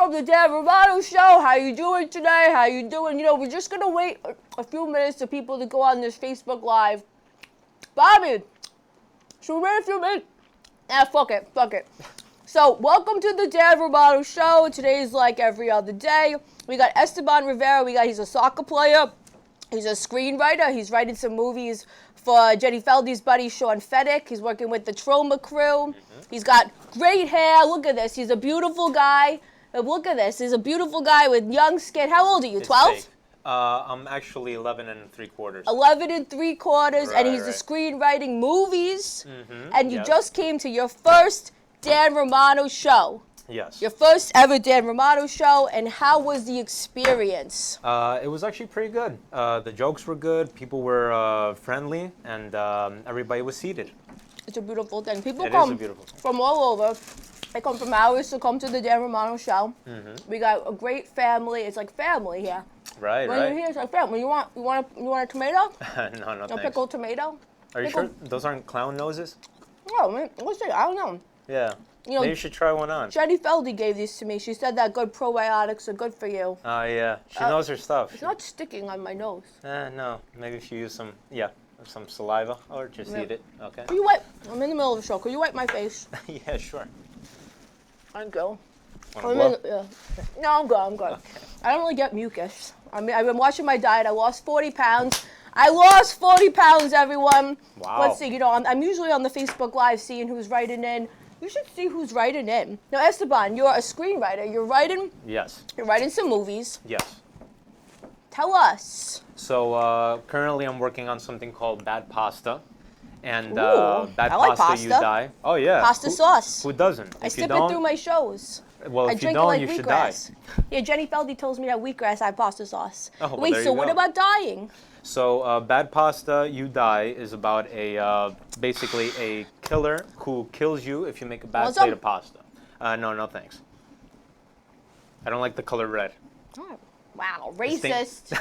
from the Dan Romano Show. How you doing today? How you doing? You know, we're just going to wait a few minutes for people to go on this Facebook Live. Bobby, should we wait a few minutes? Fuck it. So, welcome to the Dan Romano Show. Today's like every other day. We got Esteban Rivera. He's a soccer player. He's a screenwriter. He's writing some movies for Jenny Feldy's buddy, Sean Feddick. He's working with the Troma crew. He's got great hair. Look at this. He's a beautiful guy. Look at this. He's a beautiful guy with young skin. How old are you, 12? I'm actually 11 3/4. 11 3/4, and he's screenwriting movies. And you just came to your first Dan Romano show. Yes. Your first ever Dan Romano show, and how was the experience? It was actually pretty good. The jokes were good, people were friendly, and everybody was seated. It's a beautiful thing. People It come is a beautiful thing. from all over. They come from hours to come to the Dan Romano show. We got a great family. It's like family here. Right. When you're here, it's like family. You want a tomato? No, A thanks. pickled tomato? Are you sure those aren't clown noses? Oh, man, let's see. I don't know. Yeah. You know, Maybe you should try one on. Jenny Feldy gave these to me. She said that good probiotics are good for you. Oh, yeah. She knows her stuff. It's not sticking on my nose. No. Maybe if you use some saliva or just eat it. Okay. Could you wipe? I'm in the middle of the show. Could you wipe my face? Yeah, sure. Thank you. Wanna blow? No, I'm good. Okay. I don't really get mucus. I mean, I've been watching my diet. I lost 40 pounds. I lost 40 pounds, everyone. Wow. Let's see. You know, I'm usually on the Facebook Live seeing who's writing in. You should see who's writing in. Now, Esteban, you're a screenwriter. You're writing some movies. Yes. Tell us. So currently I'm working on something called Bad Pasta. And Ooh, Bad I like Pasta, You pasta. Die. Oh, yeah. Pasta sauce. Who doesn't? I If you sip it don't, through my shows. well, I if you drink it don't, like you should die. wheatgrass. Yeah, Jenny Feldy tells me that wheatgrass I have pasta sauce. Oh, well, Wait, there so you what go. about dying? So Bad Pasta, You Die is about basically a killer who kills you if you make a bad Want plate some? of pasta. No thanks. I don't like the color red. Oh, wow, This thing- racist.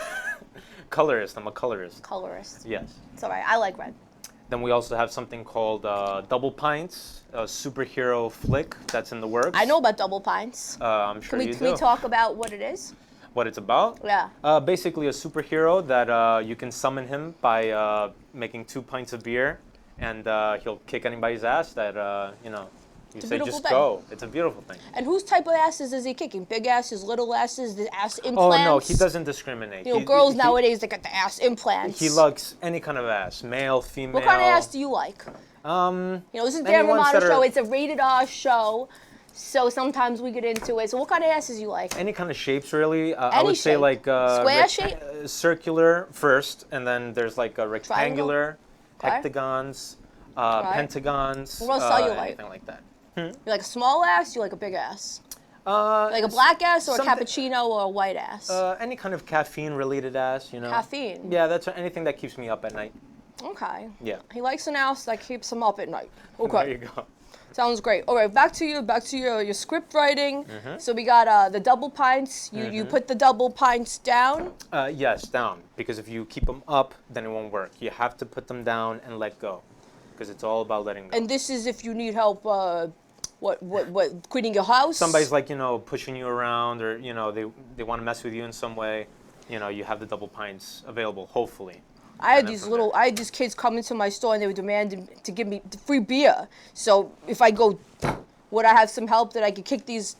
Colorist, I'm a colorist. Colorist. Yes. It's all right. I like red. Then we also have something called Double Pints, a superhero flick that's in the works. I know about double pints. I'm sure you Can do. we talk about what it is? What it's about? Yeah. Basically a superhero that you can summon him by making 2 pints of beer, and he'll kick anybody's ass that, you It's a say beautiful just thing. go. It's a beautiful thing. And whose type of asses is he kicking? Big asses, little asses, the ass Oh, implants? no, he doesn't discriminate. You know, girls nowadays, they got the ass implants. He likes any kind of ass, male, female. What kind of ass do you like? You know, this is Dan Any ones Romano that show. are- It's a rated R show, so sometimes we get into it. So what kind of asses you like? Any kind of shapes, really. I Any would say shape. like Square shape? circular first, and then there's like a rectangular, Okay. hectagons, Right. pentagons, What else are you like? anything like that. You like a small ass? You like a big ass? Uh, Like a black ass or a something- cappuccino or a white ass? Any kind of caffeine-related ass, you know. Caffeine? Yeah, that's anything that keeps me up at night. Okay. Yeah. He likes an ass that keeps him up at night. There Okay. you go. Sounds great. All right, back to your script writing. Mm-hmm. So we got the double pints. You put the double pints down. Yes, down. Because if you keep them up, then it won't work. You have to put them down and let go, because it's all about letting go. And this is if you need help. What quitting your house? Somebody's like, pushing you around, or they want to mess with you in some way. You have the double pints available, hopefully. I had And I had these kids come into my store and they were demanding to give me free beer. So if I go, would I have some help that I could kick these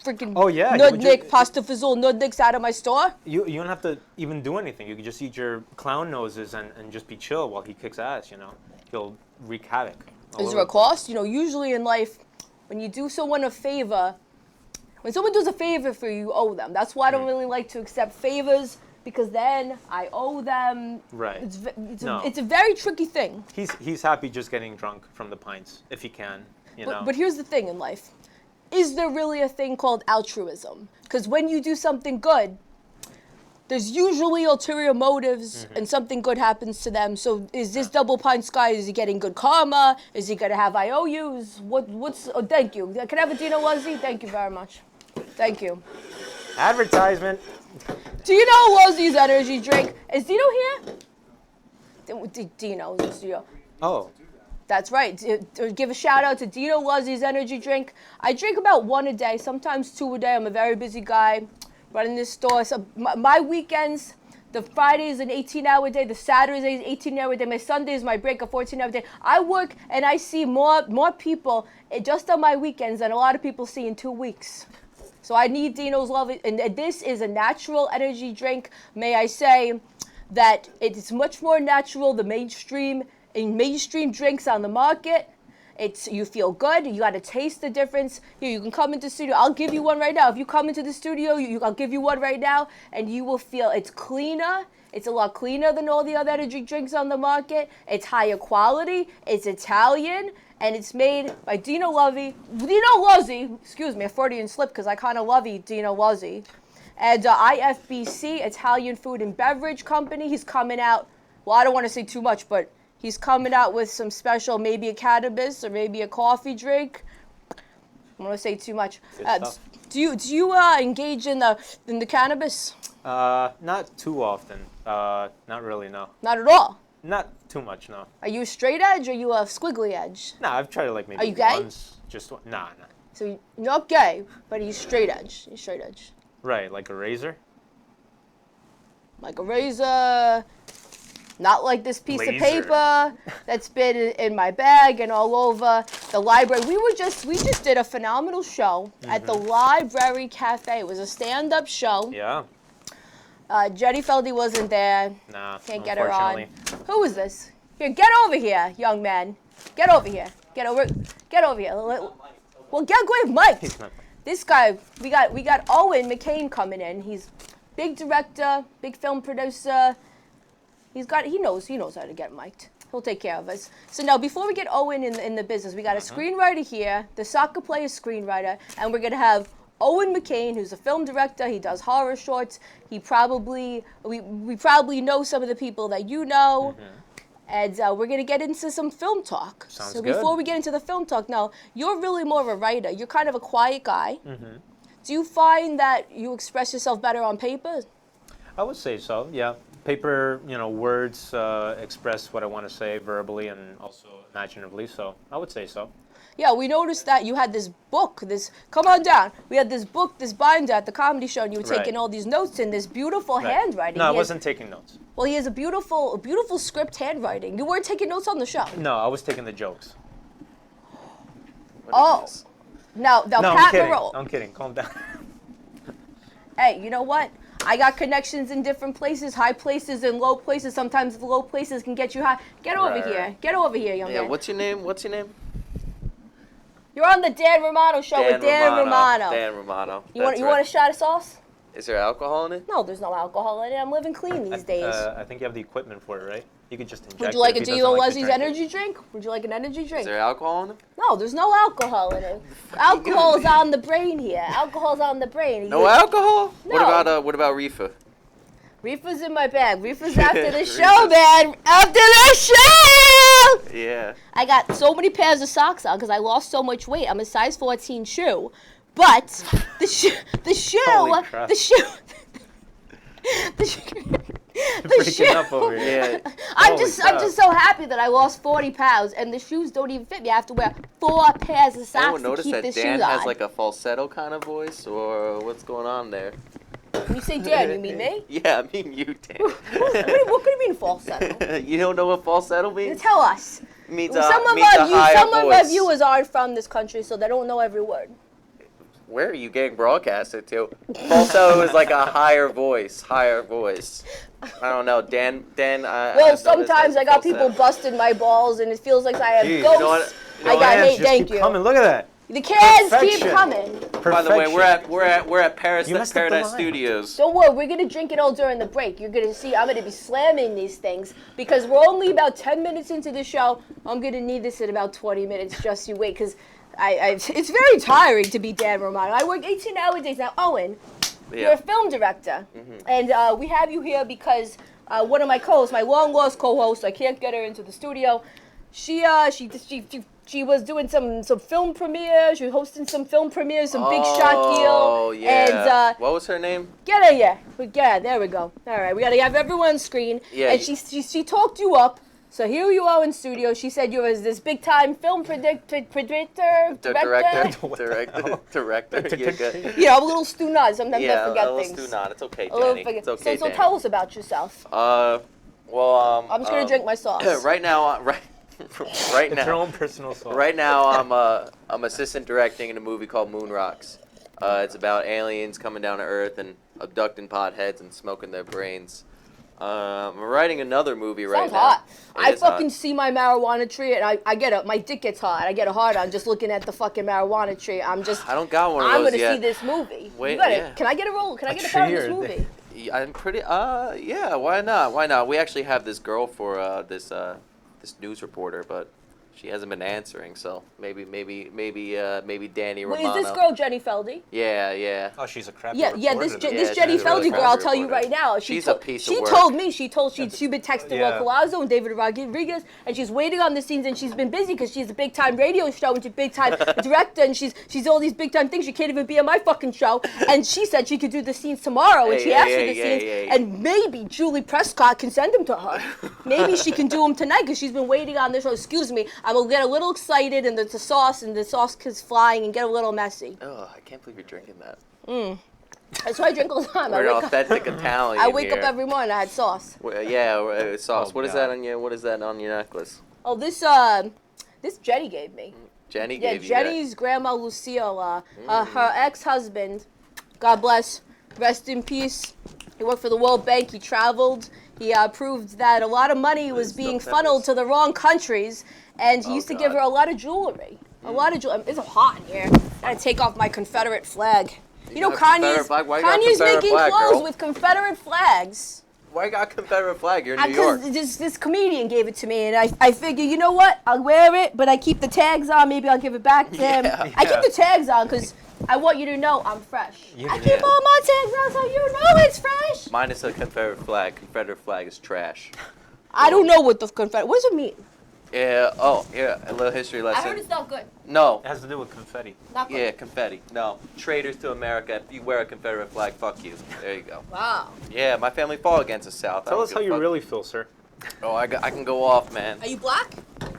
freaking Oh, yeah, you would nudnik, pasta fizzle nudniks out of my store? You don't have to even do anything. You can just eat your clown noses and just be chill while he kicks ass. He'll wreak havoc. all Is there over a cost? Usually in life, when you do someone a favor, when someone does a favor for you, you owe them. That's why I don't really like to accept favors, because then I owe them. Right. It's a very tricky thing. He's happy just getting drunk from the pints if he can. But here's the thing in life. Is there really a thing called altruism? Because when you do something good, there's usually ulterior motives and something good happens to them. So is this double pints guy, is he getting good karma? Is he going to have IOUs? Oh, thank you. Can I have a Dino Wuzzy? Thank you very much. Thank you. Advertisement. Do you know Wuzzy's energy drink? Is Dino here? Dino. Oh. That's right. Give a shout out to Dino Luzzy's energy drink. I drink about 1 a day, sometimes 2 a day. I'm a very busy guy running this store. So my weekends, the Friday is an 18-hour day. The Saturday is an 18-hour day. My Sunday is my break, a 14-hour day. I work and I see more people just on my weekends than a lot of people see in 2 weeks. So I need Dino's Love. And this is a natural energy drink. May I say that it's much more natural than mainstream drinks on the market. You feel good. You got to taste the difference. Here, you can come into the studio. I'll give you one right now. If you come into the studio, I'll give you one right now, and you will feel it's cleaner. It's a lot cleaner than all the other energy drinks on the market. It's higher quality. It's Italian, and it's made by Dino Luzzy. Excuse me, a Freudian slip because I kind of love Dino Luzzy. And IFBC, Italian Food and Beverage Company. He's coming out. Well, I don't want to say too much, but he's coming out with some special, maybe a cannabis or maybe a coffee drink. I don't want to say too much. Do you engage in the cannabis? Not too often. Not really, no. Not at all. Not too much, no. Are you a straight edge or are you a squiggly edge? Nah, I've tried it like maybe Are you gay? once. Just one. Nah. So you're not gay, but he's straight edge. He's straight edge. Right, like a razor. Like a razor. Not like this piece of paper that's been in my bag and all over the library. We just did a phenomenal show at the Library Cafe. It was a stand-up show. Yeah. Jenny Feldy wasn't there. Nah, can't get her on. Who is this? Here, get over here, young man. Get over here. Get over here. Well, get away, Mike. This guy, we got Owen McCain coming in. He's big director, big film producer. He knows how to get mic'd. He'll take care of us. So now, before we get Owen in the business, we got a screenwriter here, the soccer player screenwriter, and we're gonna have Owen McCain, who's a film director. He does horror shorts. We probably know some of the people that you know. And we're going to get into some film talk. Sounds so good. before we get into the film talk, now, you're really more of a writer. You're kind of a quiet guy. Do you find that you express yourself better on paper? I would say so, yeah. Paper, words express what I want to say verbally and also imaginatively, so I would say so. Yeah, we noticed that you had this book, come on down. We had this book, this binder at the comedy show, and you were taking all these notes in this beautiful handwriting. No, I wasn't taking notes. Well, he has a beautiful script handwriting. You weren't taking notes on the show. No, I was taking the jokes. Oh. Now, Pat I'm kidding. Calm down. Hey, you know what? I got connections in different places, high places and low places. Sometimes the low places can get you high. Get over here. Get over here, young man. What's your name? You're on the Dan Romano show with Dan Romano. Dan Romano. You want a shot of sauce? Is there alcohol in it? No, there's no alcohol in it. I'm living clean these days. I think you have the equipment for it, right? You could just inject it. Would you like a Dino Luzzy's energy drink? Would you like an energy drink? Is there alcohol in it? No, there's no alcohol in it. Alcohol is on the brain here. Alcohol's on the brain. No alcohol? No. What about reefer? Reefer's in my bag. Reefer's after the show, man. After the show! Yeah. I got so many pairs of socks on because I lost so much weight. I'm a size 14 shoe. But the shoe, up over here. Yeah. I'm just so happy that I lost 40 pounds and the shoes don't even fit me. I have to wear 4 pairs of socks to keep the shoes on. Dan has like a falsetto kind of voice, or what's going on there? When you say Dan, you mean me? Yeah, I mean you, Dan. What could you mean falsetto? You don't know what falsetto means? Tell us. It means some of our viewers aren't from this country, so they don't know every word. Where are you getting broadcasted to? Falsetto is like a higher voice. I don't know, Dan. Well, sometimes I got people busting my balls, and it feels like I have ghosts. I got hate. Thank you. Coming. Look at that. The cans keep coming. Perfection. By the way, we're at Paradise Studios. Don't worry, we're gonna drink it all during the break. You're gonna see I'm gonna be slamming these things because we're only about 10 minutes into the show. I'm gonna need this in about 20 minutes. Just you wait, because it's very tiring to be Dan Romano. I work 18-hour days now. Owen, you're a film director, and we have you here because one of my co-hosts, my long-lost co-host, I can't get her into the studio. She was doing some film premieres. She was hosting some film premieres, some big shot deal. Oh, yeah. And, what was her name? Get her, yeah. Yeah, there we go. All right, we got to have everyone on screen. Yeah. And she talked you up So here you are in studio. She said you was this big time film director. Director. You're good. You know, I'm a little stu nut. Sometimes Yeah, I forget a little things. stu nut. It's okay, A little Danny. forget. It's okay, so Danny. tell us about yourself. I'm I'm just gonna drink my sauce. Right now, right It's your now, own personal sauce. right now, I'm assistant directing in a movie called Moon Rocks. It's about aliens coming down to Earth and abducting potheads and smoking their brains. I'm writing another movie right Sounds now. hot. I It is hot. fucking see my marijuana tree and I get it. My dick gets hot. I get a hard on just looking at the fucking marijuana tree. I'm just. I don't got one of I'm those gonna yet. see this movie. Wait, You gotta, yeah. Can I get a roll? Can I A get a part of this tree or movie? I'm pretty. Yeah. Why not? Why not? We actually have this girl for this news reporter, but she hasn't been answering. So maybe Danny Wait, Romano. is this girl Jenny Feldy? Yeah. Oh, she's a crappy Yeah, this reporter. this Yeah, Jenny she's a really Feldy girl. I'll crappy tell you reporter. right now. She's a piece of She work. told me. She'd been texting Yeah. Will Collazo and David Rodriguez, and she's waiting on the scenes, and she's been busy because she's a big time radio show and she's a big time director, and she's all these big time things. She can't even be on my fucking show. And she said she could do the scenes tomorrow, and she asked for the scenes, and maybe Julie Prescott can send them to her. Maybe she can do them tonight because she's been waiting on this show. Excuse me, I'm gonna get a little excited, and the sauce is flying and get a little messy. Oh, I can't believe you're drinking that. That's why I drink all the time. We're an authentic Italian. I wake up here. every morning. I had sauce. Yeah, sauce. Oh, What is God. that on your? What is that on your necklace? Oh, this Jenny gave me. Jenny Yeah, gave you that. Jenny's grandma Lucille, her ex-husband, God bless, rest in peace. He worked for the World Bank. He traveled. He proved that a lot of money was being funneled to the wrong countries, and he used to give God. her a lot of jewelry. A lot of jewelry. It's hot in here. I gotta take off my Confederate flag. You know, got a Confederate flag? Why you got a Kanye's Confederate making flag, clothes girl? with Confederate flags. Why you got a Confederate flag? You're in New York. Because this comedian gave it to me, and I figure, you know what? I'll wear it, but I keep the tags on. Maybe I'll give it back to him. Yeah. I keep the tags on because I want you to know I'm fresh. Yeah. I keep all my tags on so you know it's fresh. Minus a Confederate flag. Confederate flag is trash. I don't know what the Confederate. What does it mean? Yeah. Oh, yeah. A little history lesson. I heard it's not good. No. It has to do with confetti. Not good. Yeah, confetti. No. Traitors to America. If you wear a Confederate flag, fuck you. There you go. Wow. Yeah, my family fought against the South. I Tell don't us give how a you fuck. really feel, sir. Oh, I can go off, man. Are you black?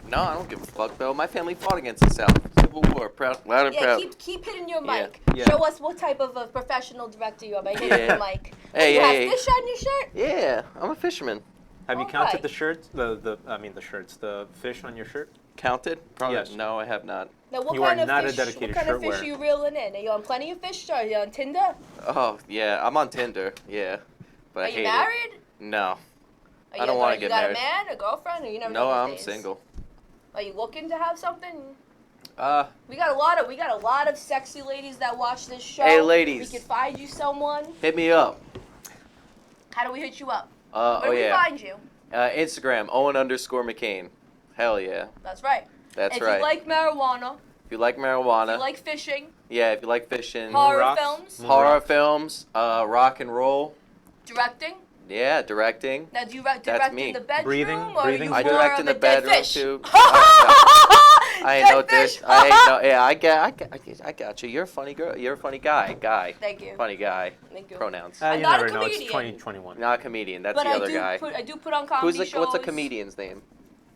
No, I don't give a fuck, though. My family fought against the South. Civil War. Proud, loud and Yeah, proud. keep hitting your Yeah, mic. yeah. Show us what type of a professional director you are by hitting Yeah. the mic. Hey, you hey, have fish on your shirt? Yeah, I'm a fisherman. Have you Alright. counted the shirts? The shirts, the fish on your shirt? Counted? Probably. Yes. No, I have not. Now, what You are kind of not a fish? dedicated What kind of shirt fish wearer. are you reeling in? Are you on Plenty of Fish? Or are you on Tinder? Oh, yeah, I'm on Tinder. Yeah. But Are I you hate married? it. No. Are I don't wanna get married. You got a man, a girlfriend, or you never No, know I'm these days? single. Are you looking to have something? Uh, We got a lot of sexy ladies that watch this show. Hey, ladies. We could find you someone. hit me up. How do we hit you up? Where Oh, do we yeah. find you? Instagram, Owen_McCain. Hell yeah. That's right. That's if right. you like marijuana, If you like marijuana, if you like fishing, yeah, if you like fishing, horror rocks. films, Moon horror rocks. films, rock and roll, directing. yeah, directing. Now, do you direct me. in the bedroom, Breathing, or breathing. are I you more direct of in a the dead bedroom fish? too. I ain't no Dead fish. dish. I ain't no. Yeah, I got you. You're a funny girl. You're a funny guy. Thank you. Funny guy. Thank you. Pronouns. I'm You not a never know. It's comedian. 2021. Not a comedian. That's But the I other do guy. I do put on comedy shows. What's a comedian's name?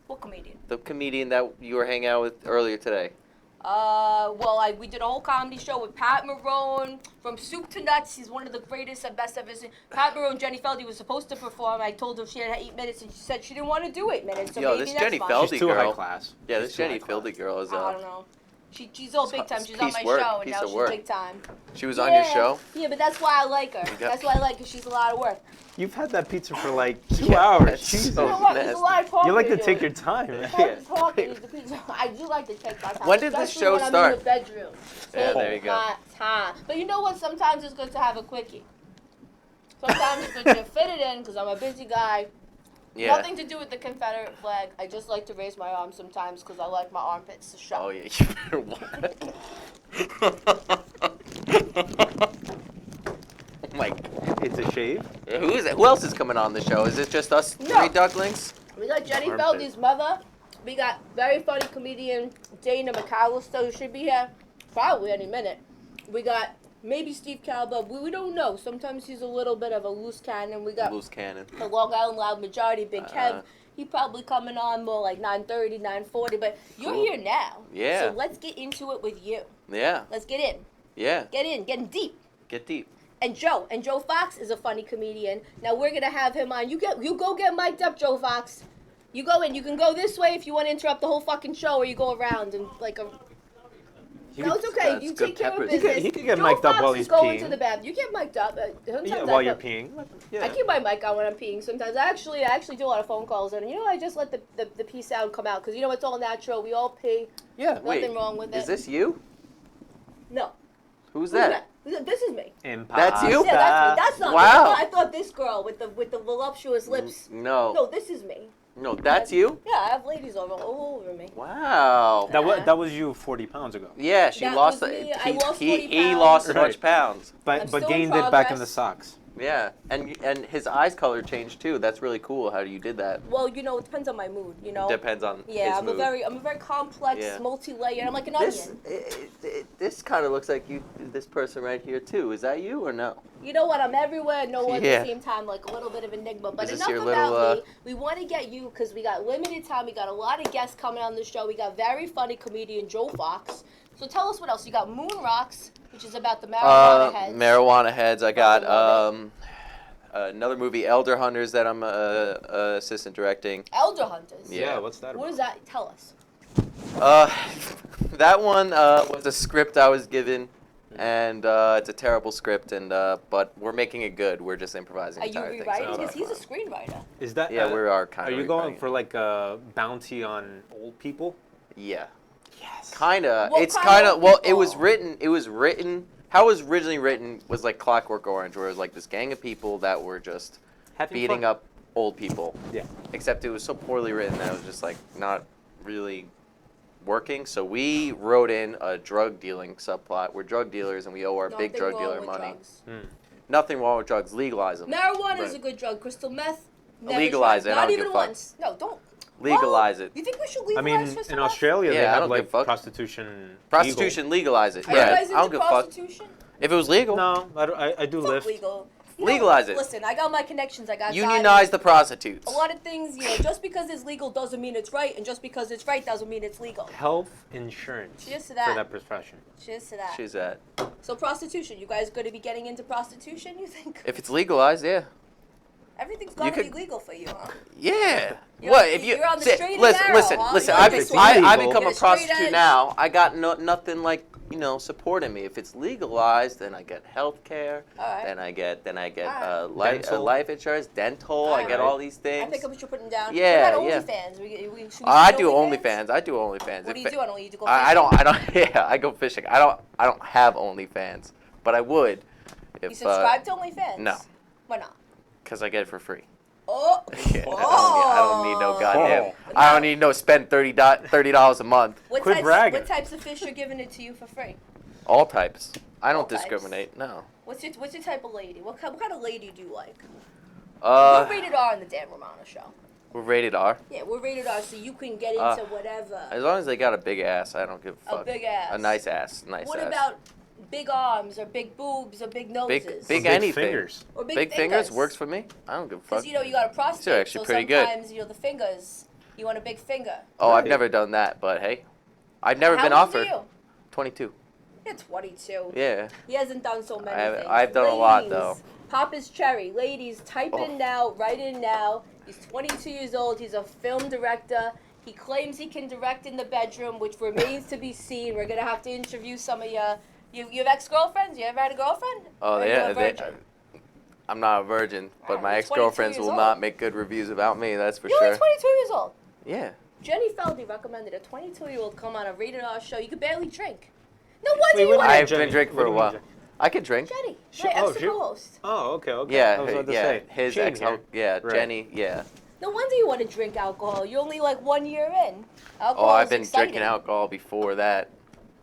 What comedian? The comedian that you were hanging out with earlier today. We did a whole comedy show with Pat Marone from Soup to Nuts. He's one of the greatest and best I've ever seen. Pat Marone, Jenny Feldy was supposed to perform. I told her she had 8 minutes, and she said she didn't want to do 8 minutes. So Yo, maybe this next Jenny month. Feldy She's too girl. high class. Yeah, She's this too Jenny high class. Feldy girl is. I don't know. She's all big time. She's on piece my work, show, and piece now of she's work. big time. She was on your show. Yeah, but that's why I like her. got- That's why I like her. She's a lot of work. You've had that pizza for like 2 Yeah, hours. that's Jesus. so You know what? There's a nasty. lot of talking You like to do. take your time. There's man. a lot of talking is the pizza. I do like to take my time. When did this especially show when I'm start? in the bedroom. Yeah, Take there you go. my time. But you know what? Sometimes it's good to have a quickie. Sometimes it's good to fit it in because I'm a busy guy. Yeah. Nothing to do with the Confederate flag. I just like to raise my arms sometimes because I like my armpits to show. Oh yeah, you better what? Oh my God. It's a shave. Who is it? Who else is coming on the show? Is it just us No. three ducklings? We got Jenny Armpit. Feldy's mother. We got very funny comedian Dana McAllister who should be here probably any minute. We got Maybe Steve Carell, but we don't know. Sometimes he's a little bit of a loose cannon. We got Loose cannon. the Long Island Loud Majority, Big Kev. He probably coming on more like 9:30, 9:40. But you're Cool. here now. Yeah. So let's get into it with you. Yeah. Let's get in. Yeah. Getting deep. Get deep. And Joe Fox is a funny comedian. Now we're gonna have him on. You go get mic'd up, Joe Fox. You go in. You can go this way if you want to interrupt the whole fucking show, or you go around and like a. No, it's okay. That's You good take care of peppers. business. He can get Joe mic'd up Fox while is he's going peeing. to the bathroom. You get mic'd up. Sometimes Yeah, I while you're put- peeing. I Yeah. keep my mic on when I'm peeing. Sometimes I actually do a lot of phone calls, and I just let the pee sound come out because it's all natural. We all pee. Yeah. Nothing Wait. wrong with it. Is this you? No. Who's that? This is me. That's you? Yeah, that's me. That's not Wow. me. I thought this girl with the voluptuous lips. No. No, this is me. No, that's you? Yeah, I have ladies all over me. Wow. That was you 40 pounds ago. Yeah, she That lost was it. me. I lost 40 He pounds. lost a Right. bunch of pounds. But I'm still in gained it back in the progress. socks. Yeah, and his eyes color changed too. That's really cool. How you did that? Well, it depends on my mood. Depends on Yeah, his I'm mood. a very complex, Yeah. multi-layered. I'm like an This onion. this kind of looks like you. This person right here too. Is that you or no? You know what? I'm everywhere, nowhere at Yeah. the same time, like a little bit of enigma. But Is this enough your about little, me. We want to get you because we got limited time. We got a lot of guests coming on the show. We got very funny comedian Joe Fox. So tell us what else. You got Moon Rocks, which is about the marijuana heads. Marijuana heads. I got love another movie, Elder Hunters, that I'm assistant directing. Elder Hunters. Yeah. What's that What about? is that? Tell us. That one was a script I was given, and it's a terrible script, and but we're making it good. We're just improvising. Are you entire thing, so rewriting? it's Because he's a fine. screenwriter. Is that? Yeah, we are kind Are of. you going for like a bounty on old people? Yeah. Yes. Kinda. What It's kind kinda. of Well, people? It was written. How it was originally written was like Clockwork Orange, where it was like this gang of people that were just beating up old people. Yeah. Except it was so poorly written that it was just like not really working. So we wrote in a drug dealing subplot. We're drug dealers and we owe our big Nothing drug wrong dealer with money. drugs. Nothing wrong with drugs. Legalize them. Marijuana is Right. a good drug. Crystal meth. Never Legalize tried. it, I Not don't even give a fuck. once. No, don't. Legalize What? it. You think we should I legalize mean, crystal in meth? Australia, Yeah, they I have don't give a like fuck. prostitution. Prostitution, legalize it. Are Yeah, you guys I don't into give a fuck. prostitution? If it was legal, No, I do Fuck lift. legal. Legalize it. Listen, I got my connections. I got unionize the prostitutes. A lot of things, just because it's legal doesn't mean it's right, and just because it's right doesn't mean it's legal. Health insurance Cheers to for that. that profession. Cheers to that. She's that. So prostitution, you guys going to be getting into prostitution, you think? If it's legalized, yeah. Everything's got to be could- legal for you, huh? Yeah. You're- What if you you're on the sit- straight and listen? narrow, Listen, huh? listen. You're I've like a I illegal. become You're a a straight prostitute edge. now. I got nothing like supporting me. If it's legalized, then I get health care. All right. Then I get Alright. Dental. life insurance, dental. I get Alright. all these I things. think what you're putting down. Yeah, what yeah. about OnlyFans? Should we I see do OnlyFans. I do OnlyFans. What do If you it- do on Only? You do go I fishing? don't. Yeah, I go fishing. I don't have OnlyFans, but I would. If, You subscribe to OnlyFans? no. Why not? Because I get it for free. Oh. Yeah, I don't need no goddamn. Oh. I don't need no spend $30 a month. What Quit types, bragging. What types of fish are giving it to you for free? All types. I All don't types. discriminate. No. What's your type of lady? What kind of lady do you like? Uh, We're rated R on the Dan Romano show. we're rated R. Yeah, we're rated R, so you can get into Uh, whatever. As long as they got a big ass, I don't give a A fuck. big ass. A nice ass. Nice What ass. about big arms or big boobs or big noses? big Big anything. fingers. or Big fingers works for me. I don't give a fuck. Because you got a prostate, These are actually so pretty good. sometimes the fingers. You want a big finger. Oh, I've Right. never done that, but hey, I've never How been old offered. Are you? 22. You're 22. Yeah. He hasn't done so many haven't- things. I've done a lot, though. Ladies, Pop his cherry. Ladies, type Oh. in now, write in now. He's 22 years old. He's a film director. He claims he can direct in the bedroom, which remains to be seen. We're going to have to interview some of you have ex-girlfriends? You ever had a girlfriend? Oh, Or are you yeah. a virgin? I'm not a virgin, but Alright, my you're 22 ex-girlfriends years will old. not make good reviews about me. That's for You're sure. only 22 years old. Yeah. Jenny Feldy recommended a 22-year-old come on a rated R show. You could barely drink. No wonder Wait, you what want do you I've Jenny? been drinking What for a do you mean, while. Jenny? I can drink. Jenny, She- my oh, ex she- co-host. Oh, okay. I was Yeah, about to yeah. say. His She ain't ex, here. yeah, Right. Jenny, yeah. No wonder you want to drink alcohol. You're only like 1 year in. Oh, Alcohol I've is been exciting. drinking alcohol before that.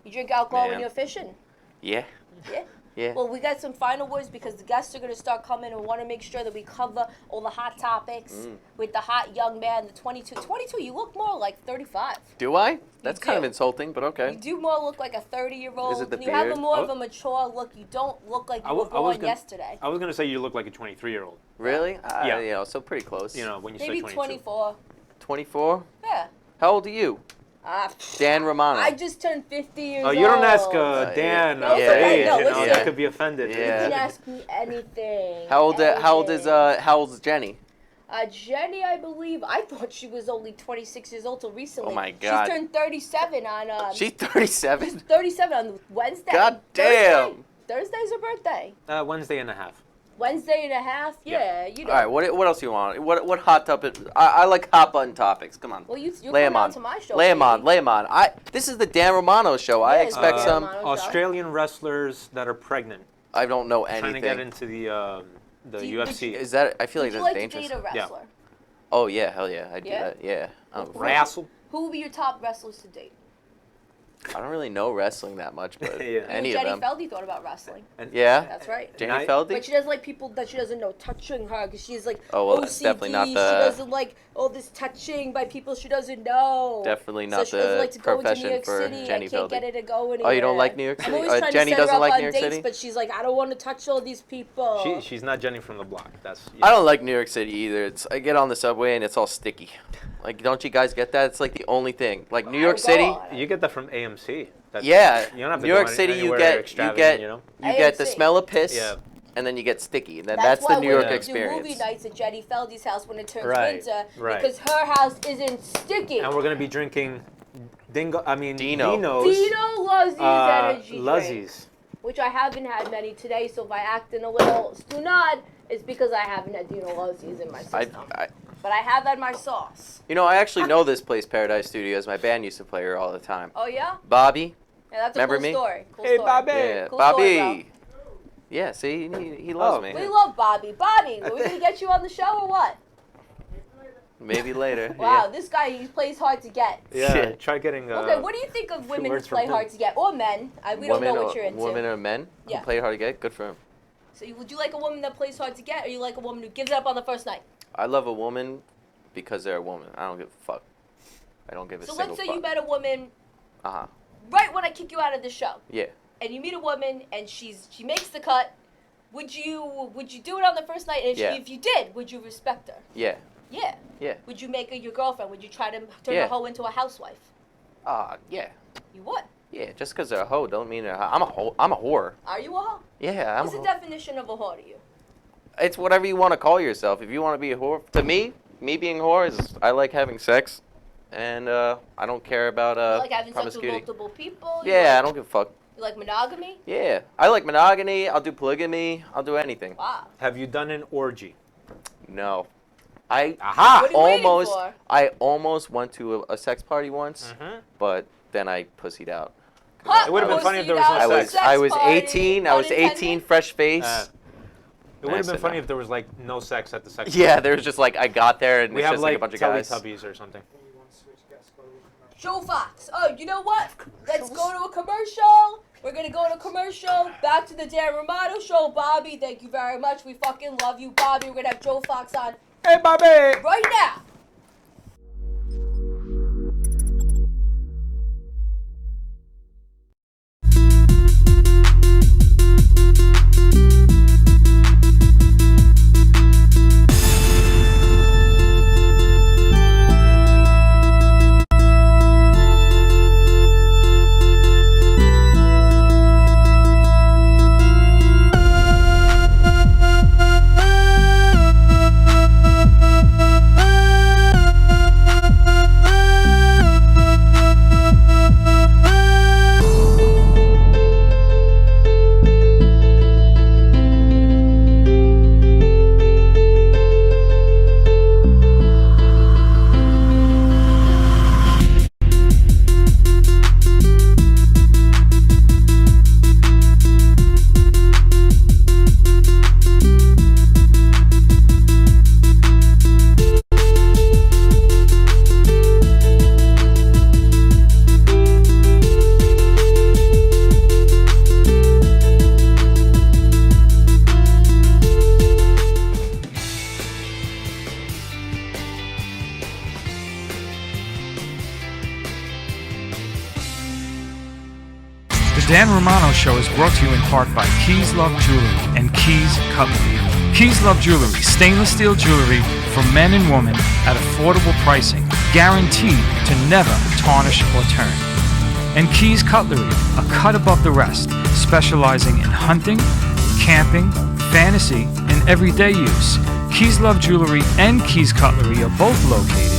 You drink alcohol when Man. you're fishing? Yeah. Yeah. Yeah. Well, we got some final words because the guests are going to start coming and we want to make sure that we cover all the hot topics with the hot young man, the 22. 22, you look more like 35. Do I? That's kind of do. insulting, but okay. You do more look like a 30-year-old. Is it the You have a beard? more of a mature look. You don't look like you were born yesterday. I was gonna say you look like a 23-year-old. Really? Yeah. You know, so pretty close. You know, when you Maybe say 22. 24. 24? Yeah. How old are you? Dan Romano. I just turned 50 years Oh, old. you don't ask Dan No, yeah, for age. no, You know, listen. that could be offended. Yeah. You can ask me anything. How old is Jenny? Jenny, I believe, I thought she was only 26 years old till recently. Oh my God. She's turned 37 on... She's 37? She's 37 on Wednesday. God damn. Thursday's her birthday. Wednesday and a half. Wednesday and a half? Yeah, you know. All right, what else do you want? What hot topic? I like hot button topics. Come on. Well, you lay come them on. to my show. Lay them on. baby. Lay them on. This is the Dan Romano show. I Yeah, expect Dan some. Romano. Australian wrestlers that are pregnant, I don't know trying to anything. get into the Do you- UFC. Is that? I feel like Would you that's like dangerous. to date a wrestler? Oh yeah, hell yeah, I do Yeah? that. Yeah. Wrestle. Who would be your top wrestlers to date? I don't really know wrestling that much, but Yeah. any Jenny of them. Feldy thought about wrestling. Yeah. That's right. Jenny Night- Feldy. But she doesn't like people that she doesn't know touching her because she's like Oh, well, OCD. that's definitely not She the- doesn't like all this touching by people she doesn't know. Definitely So not she doesn't the like to go into New profession York for City. Jenny I can't Feldy. get her to go anywhere. Oh, you don't like New York I'm City? always trying Jenny to set doesn't her up like on New York dates, City? but she's like, I don't want to touch all these people. She's not Jenny from the block. That's. I don't like New York City either. I get on the subway and it's all sticky. Like, don't you guys get that? It's like the only thing. Like New York Go City. on. You get that from AMC. That's, Yeah. You don't have to New go York City, you anywhere get extravagant, you know? you get the AMC. smell of piss. Yeah. And then you get sticky. And that's why the New we're York gonna experience. do movie nights at Jenny Feldy's house when it turns Right, winter right. because her house isn't sticky. And we're gonna be drinking Dino. Dino's. Dino loves these energy drinks, Luzzies. which I haven't had many today. So if I act in a little stunad, it's because I haven't had Dino Luzzies in my system. But I have had my sauce. You know, I actually know this place, Paradise Studios. My band used to play here all the time. Oh yeah? Bobby. Yeah, that's a Remember cool me? story. Cool Hey, story. Bobby. Yeah, Cool Bobby. story, Yeah, see, he loves me. We love Bobby. Bobby, are we gonna get you on the show or what? Maybe later. Wow, this guy, he plays hard to get. Yeah. Shit. Try getting. Okay, what do you think of women who words from play him. hard to get? Or men. We don't know what you're into. Women or men Yeah. who play hard to get. Good for him. So would you like a woman that plays hard to get, or you like a woman who gives it up on the first night? I love a woman because they're a woman. I don't give a fuck. I don't give a So single let's say fuck. you met a woman Uh-huh. right when I kick you out of the show, Yeah. and you meet a woman and she makes the cut. Would you do it on the first night? And Yeah. if you did, would you respect her? Yeah. Yeah. Yeah. Would you make her your girlfriend? Would you try to turn Yeah. the hoe into a housewife? Yeah. You would. Yeah, just because they're a hoe don't mean they're a hoe. I'm a whore. Are you a hoe? Yeah, I'm What's a the hoe. definition of a hoe to you? It's whatever you want to call yourself. If you want to be a whore, to me being a whore is I like having sex, and I don't care about You like having sex with promiscuity. multiple people? You Yeah, I like, don't give a fuck. You like monogamy? Yeah, I like monogamy. I'll do polygamy. I'll do anything. Wow. Have you done an orgy? No, I Aha! What are you waiting almost for? I almost went to a sex party once, Mhm. but then I pussied out. Huh, It would've been pussy funny if there was out, no I sex. was I was party, 18. I was 18, unintended? fresh face. It would have I been said funny no. if there was like no sex at the sex. Yeah, there was just like I got there and We it's have just like like a bunch of guys. Teletubbies or something. Joe Fox. Oh, you know what? Let's go to a commercial. We're gonna go to a commercial. Back to the Dan Romano show, Bobby. Thank you very much. We fucking love you, Bobby. We're gonna have Joe Fox on Hey, Bobby! right now. Dan Romano Show is brought to you in part by Keys Love Jewelry and Keys Cutlery. Keys Love Jewelry, stainless steel jewelry for men and women at affordable pricing, guaranteed to never tarnish or turn. And Keys Cutlery, a cut above the rest, specializing in hunting, camping, fantasy, and everyday use. Keys Love Jewelry and Keys Cutlery are both located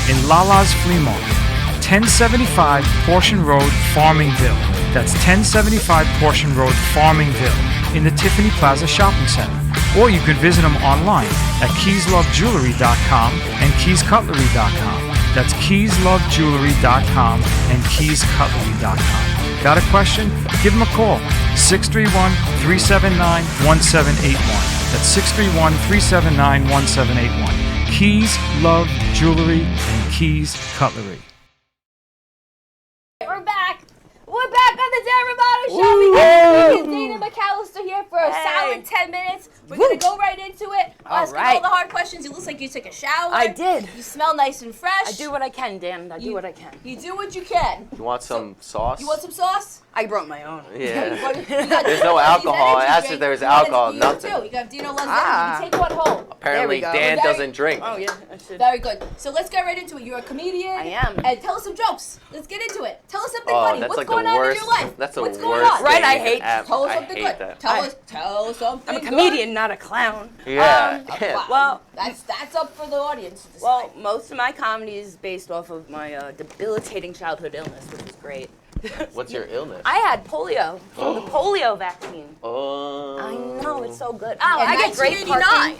in Lala's Flea Market, 1075 Portion Road, Farmingville. That's 1075 Portion Road, Farmingville, in the Tiffany Plaza Shopping Center. Or you can visit them online at keyslovejewelry.com and keyscutlery.com. That's keyslovejewelry.com and keyscutlery.com. Got a question? Give them a call. 631-379-1781. That's 631-379-1781. Keys Love Jewelry and Keys Cutlery. We're back. We're back on the Dan Romano Show. We got Dana McAllister here for a solid 10 minutes. We're going to go right into it. I'll ask you all the hard questions. You look like you took a shower. I did. You smell nice and fresh. I do what I can, Dan. I do what I can. You do what you can. You want some sauce? You want some sauce? I brought my own. Yeah. There's There's no alcohol. I asked if there was alcohol. Nothing. You got Dino loves energy. You take one home. Apparently, There we go. Dan Very- doesn't drink. Oh, yeah, I should. Very good. So let's get right into it. You're a comedian. I am. And tell us some jokes. Let's get into it. Tell us something Oh, funny. that's What's like the going on in worst. your life? That's the What's going worst on? Right, I thing hate- Tell us I something hate good. that. Tell us something I'm a good. comedian, not a clown. Yeah. Well, That's up for the audience to decide. well, most of my comedy is based off of my debilitating childhood illness, which is great. What's your illness? I had polio from the polio vaccine. Oh. I know, it's so good. In I get great 1989. parking.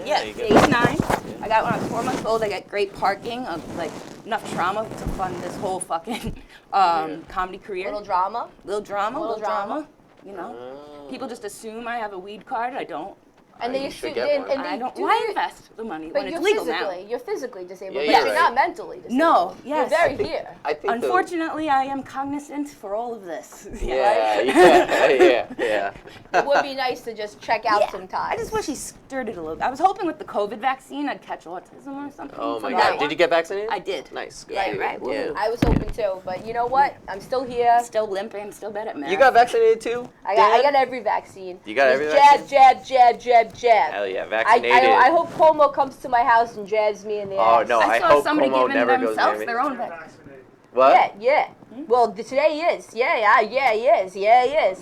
Yeah, you get- 89. I got when I was 4 months old. I got great parking, like enough trauma to fund this whole fucking comedy career. Little drama. Little drama. You know, Oh. people just assume I have a weed card. I don't. And they You should assume, get and, one. and they I don't. do Why it- invest the money But when you're it's legal now? you're physically disabled, Yeah, but you're you're right. not mentally disabled. No, You're yes. very here. I think Unfortunately, I am cognizant for all of this. Yeah. It would be nice to just check out Yeah. sometimes. I just wish he stirred it a little bit. I was hoping with the COVID vaccine I'd catch autism or something. Oh my from God! that Did one. you get vaccinated? I did. Nice. Good Yeah, for you. right. Woo. Yeah. I was hoping too, but you know what? I'm still here. Still limping, still bad at math. You got vaccinated too? I Dan? got every vaccine. You got every Just vaccine? jab. Hell yeah, I vaccinated. hope Cuomo comes to my house and jabs me in the Oh ass. no! I I saw hope somebody Cuomo giving never goes near themselves me. their own vaccine. What? Yeah. Well, today is. Yeah, he is. Yeah.